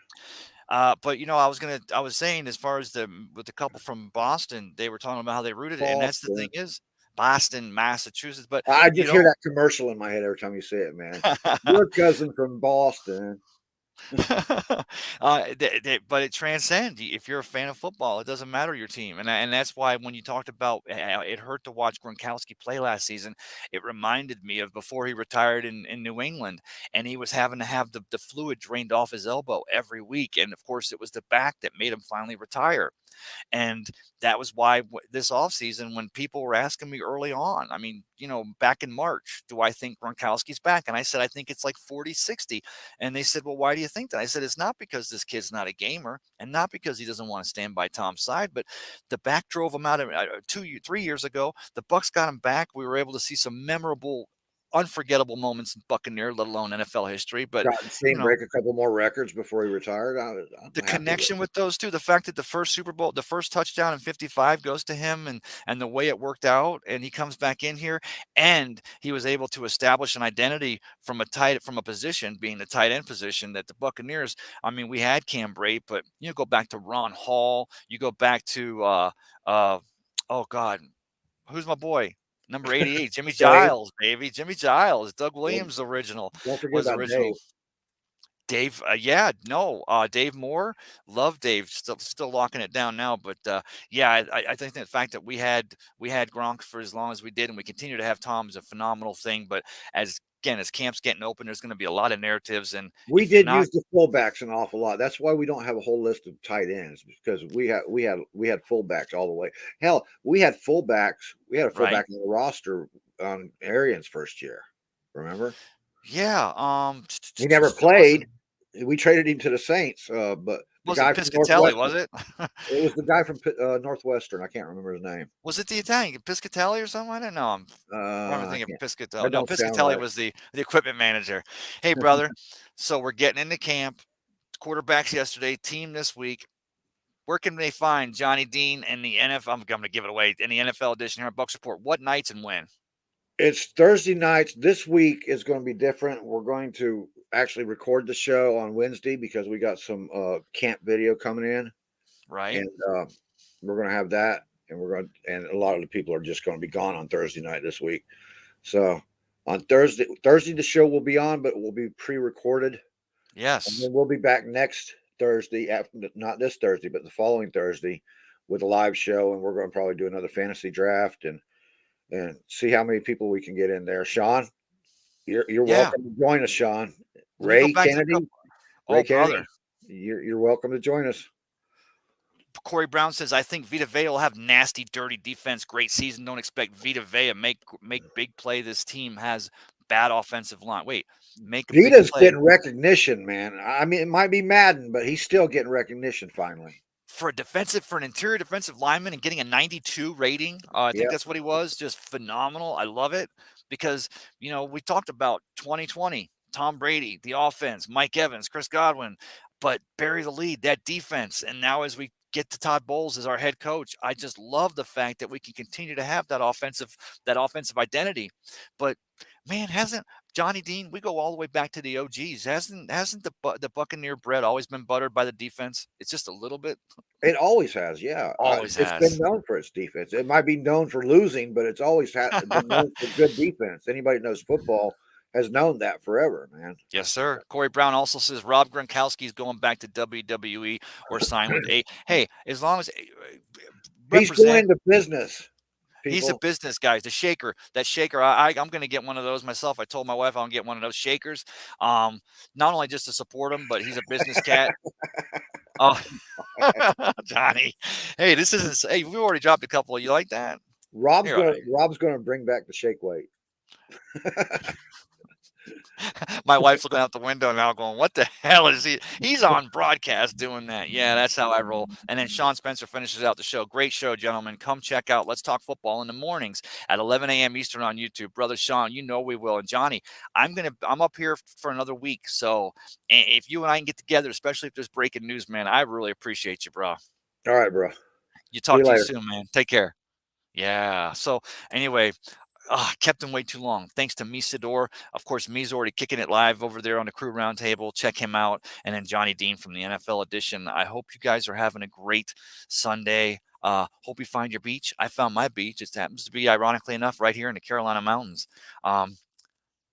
S1: But I was saying, as far as with the couple from Boston, they were talking about how they rooted it, and that's the thing
S2: Boston.
S1: is Boston, Massachusetts. But
S2: I
S1: you
S2: just hear
S1: know,
S2: that commercial in my head every time you say it, man. Your cousin from Boston.
S1: but it transcends. If you're a fan of football, it doesn't matter your team, and that's why when you talked about it hurt to watch Gronkowski play last season, it reminded me of before he retired in New England, and he was having to have the fluid drained off his elbow every week, and of course it was the back that made him finally retire. And that was why this offseason, when people were asking me early on, I mean, back in March, do I think Gronkowski's back? And I said, I think it's like 40-60. And they said, well, why do you think that? I said, it's not because this kid's not a gamer and not because he doesn't want to stand by Tom's side, but the back drove him out of 3 years ago. The Bucs got him back. We were able to see some memorable, unforgettable moments in Buccaneer, let alone NFL history. But,
S2: Got to see
S1: you
S2: him
S1: know,
S2: break a couple more records before he retired.
S1: the
S2: I'm happy with
S1: connection
S2: it.
S1: with those two, the fact that the first Super Bowl, the first touchdown in 55 goes to him, and the way it worked out, and he comes back in here, and he was able to establish an identity from a position, being the tight end position, that the Buccaneers, I mean, we had Cam Brate, but you go back to Ron Hall, you go back to oh God, who's my boy? Number 88, Jimmy
S2: Dave,
S1: Giles, baby. Jimmy Giles. Doug
S2: well,
S1: Williams original
S2: don't forget
S1: was
S2: about
S1: original.
S2: Dave.
S1: Dave, Dave Moore, love Dave, still locking it down now. But yeah, I think the fact that we had Gronk for as long as we did, and we continue to have Tom is a phenomenal thing. But as camp's getting open, there's going to be a lot of narratives, and
S2: We
S1: if you're
S2: did
S1: not
S2: use the fullbacks an awful lot. That's why we don't have a whole list of tight ends because we had fullbacks all the way. Hell, we had fullbacks. We had a
S1: right,
S2: fullback on the roster on Arian's first year. Remember?
S1: yeah,
S2: He never
S1: it wasn't
S2: played. We traded him to the Saints, but the
S1: wasn't
S2: guy from
S1: Piscatelli, was
S2: Northwestern.
S1: it?
S2: It was the guy from Northwestern. I can't remember his name.
S1: Was it the Italian Piscatelli or something? I don't know. I'm
S2: I
S1: thinking
S2: can't.
S1: Piscatelli.
S2: That
S1: No,
S2: don't sound
S1: Piscatelli
S2: right.
S1: was the equipment manager. Hey, brother. So we're getting into camp. Quarterbacks yesterday, team this week. Where can they find Johnny Dean and the NFL? I'm going to give it away in the NFL edition here at Bucks Report. What nights and when?
S2: It's Thursday nights. This week is going to be different. We're going to actually record the show on Wednesday because we got some camp video coming in,
S1: Right?
S2: and we're going to have that. And and a lot of the people are just going to be gone on Thursday night this week. So on Thursday the show will be on, but it will be pre-recorded, and
S1: Yes.
S2: then we'll be back next Thursday, after not this Thursday, but the following Thursday, with a live show, and we're going to probably do another fantasy draft and see how many people we can get in there. Sean, you're
S1: Yeah.
S2: welcome to join us, Sean.
S1: Let me go
S2: Ray
S1: back to the
S2: Kennedy,
S1: couple.
S2: Ray
S1: Oh, brother.
S2: Kennedy, you're welcome to join us.
S1: Corey Brown says, I think Vita Vea will have nasty, dirty defense. Great season. Don't expect Vita Vea make big play. This team has bad offensive line. Wait, make a big
S2: Vita's
S1: play.
S2: getting recognition, man. I mean, it might be Madden, but he's still getting recognition finally.
S1: For an interior defensive lineman and getting a 92 rating, I think
S2: Yeah,
S1: that's what he was. Just phenomenal. I love it. because, we talked about 2020, Tom Brady, the offense, Mike Evans, Chris Godwin, but bury the lead, that defense. And now as we get to Todd Bowles as our head coach, I just love the fact that we can continue to have that offensive identity. But man, hasn't Johnny Dean, we go all the way back to the OGs. Hasn't the Buccaneer bread always been buttered by the defense? It's just a little bit.
S2: It always has, yeah.
S1: Always
S2: It's been
S1: has.
S2: known for its defense. It might be known for losing, but it's always been known for good defense. Anybody that knows football has known that forever, man.
S1: Yes, sir. Corey Brown also says Rob Gronkowski is going back to WWE or sign with a. Hey, as long as
S2: He's going
S1: represent.
S2: into business,
S1: He's a
S2: people.
S1: business guy. The shaker, that shaker. I'm going to get one of those myself. I told my wife I'm going to get one of those shakers. Not only just to support him, but he's a business cat. Oh, Johnny. Hey, this isn't. Hey, we already dropped a couple. You like that?
S2: Rob's
S1: Here,
S2: gonna bring back the shake weight.
S1: my wife's looking out the window now going, what the hell is he? He's on broadcast doing that. Yeah, that's how I roll. And then Sean Spencer finishes out the show. Great show, gentlemen. Come check out Let's Talk Football in the mornings at 11 a.m. Eastern on YouTube. Brother Sean, we will. And Johnny, I'm up here for another week. So if you and I can get together, especially if there's breaking news, man, I really appreciate you, bro.
S2: All right, bro.
S1: You
S2: See
S1: talk
S2: you
S1: to you
S2: later.
S1: soon, man. Take care. Yeah. So anyway, kept him way too long. Thanks to Misador. Of course, Mi's already kicking it live over there on the Crew Roundtable. Check him out. And then Johnny Dean from the NFL edition. I hope you guys are having a great Sunday. Hope you find your beach. I found my beach. It happens to be, ironically enough, right here in the Carolina Mountains. Let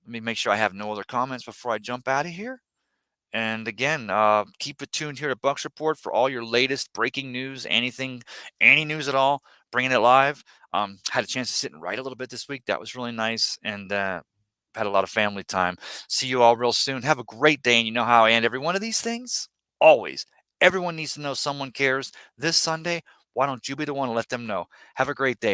S1: me make sure I have no other comments before I jump out of here. And again, keep it tuned here to Bucs Report for all your latest breaking news, any news at all, bringing it live. Had a chance to sit and write a little bit this week. That was really nice, and had a lot of family time. See you all real soon. Have a great day, and you know how I end every one of these things? Always. Everyone needs to know someone cares. This Sunday, why don't you be the one to let them know? Have a great day.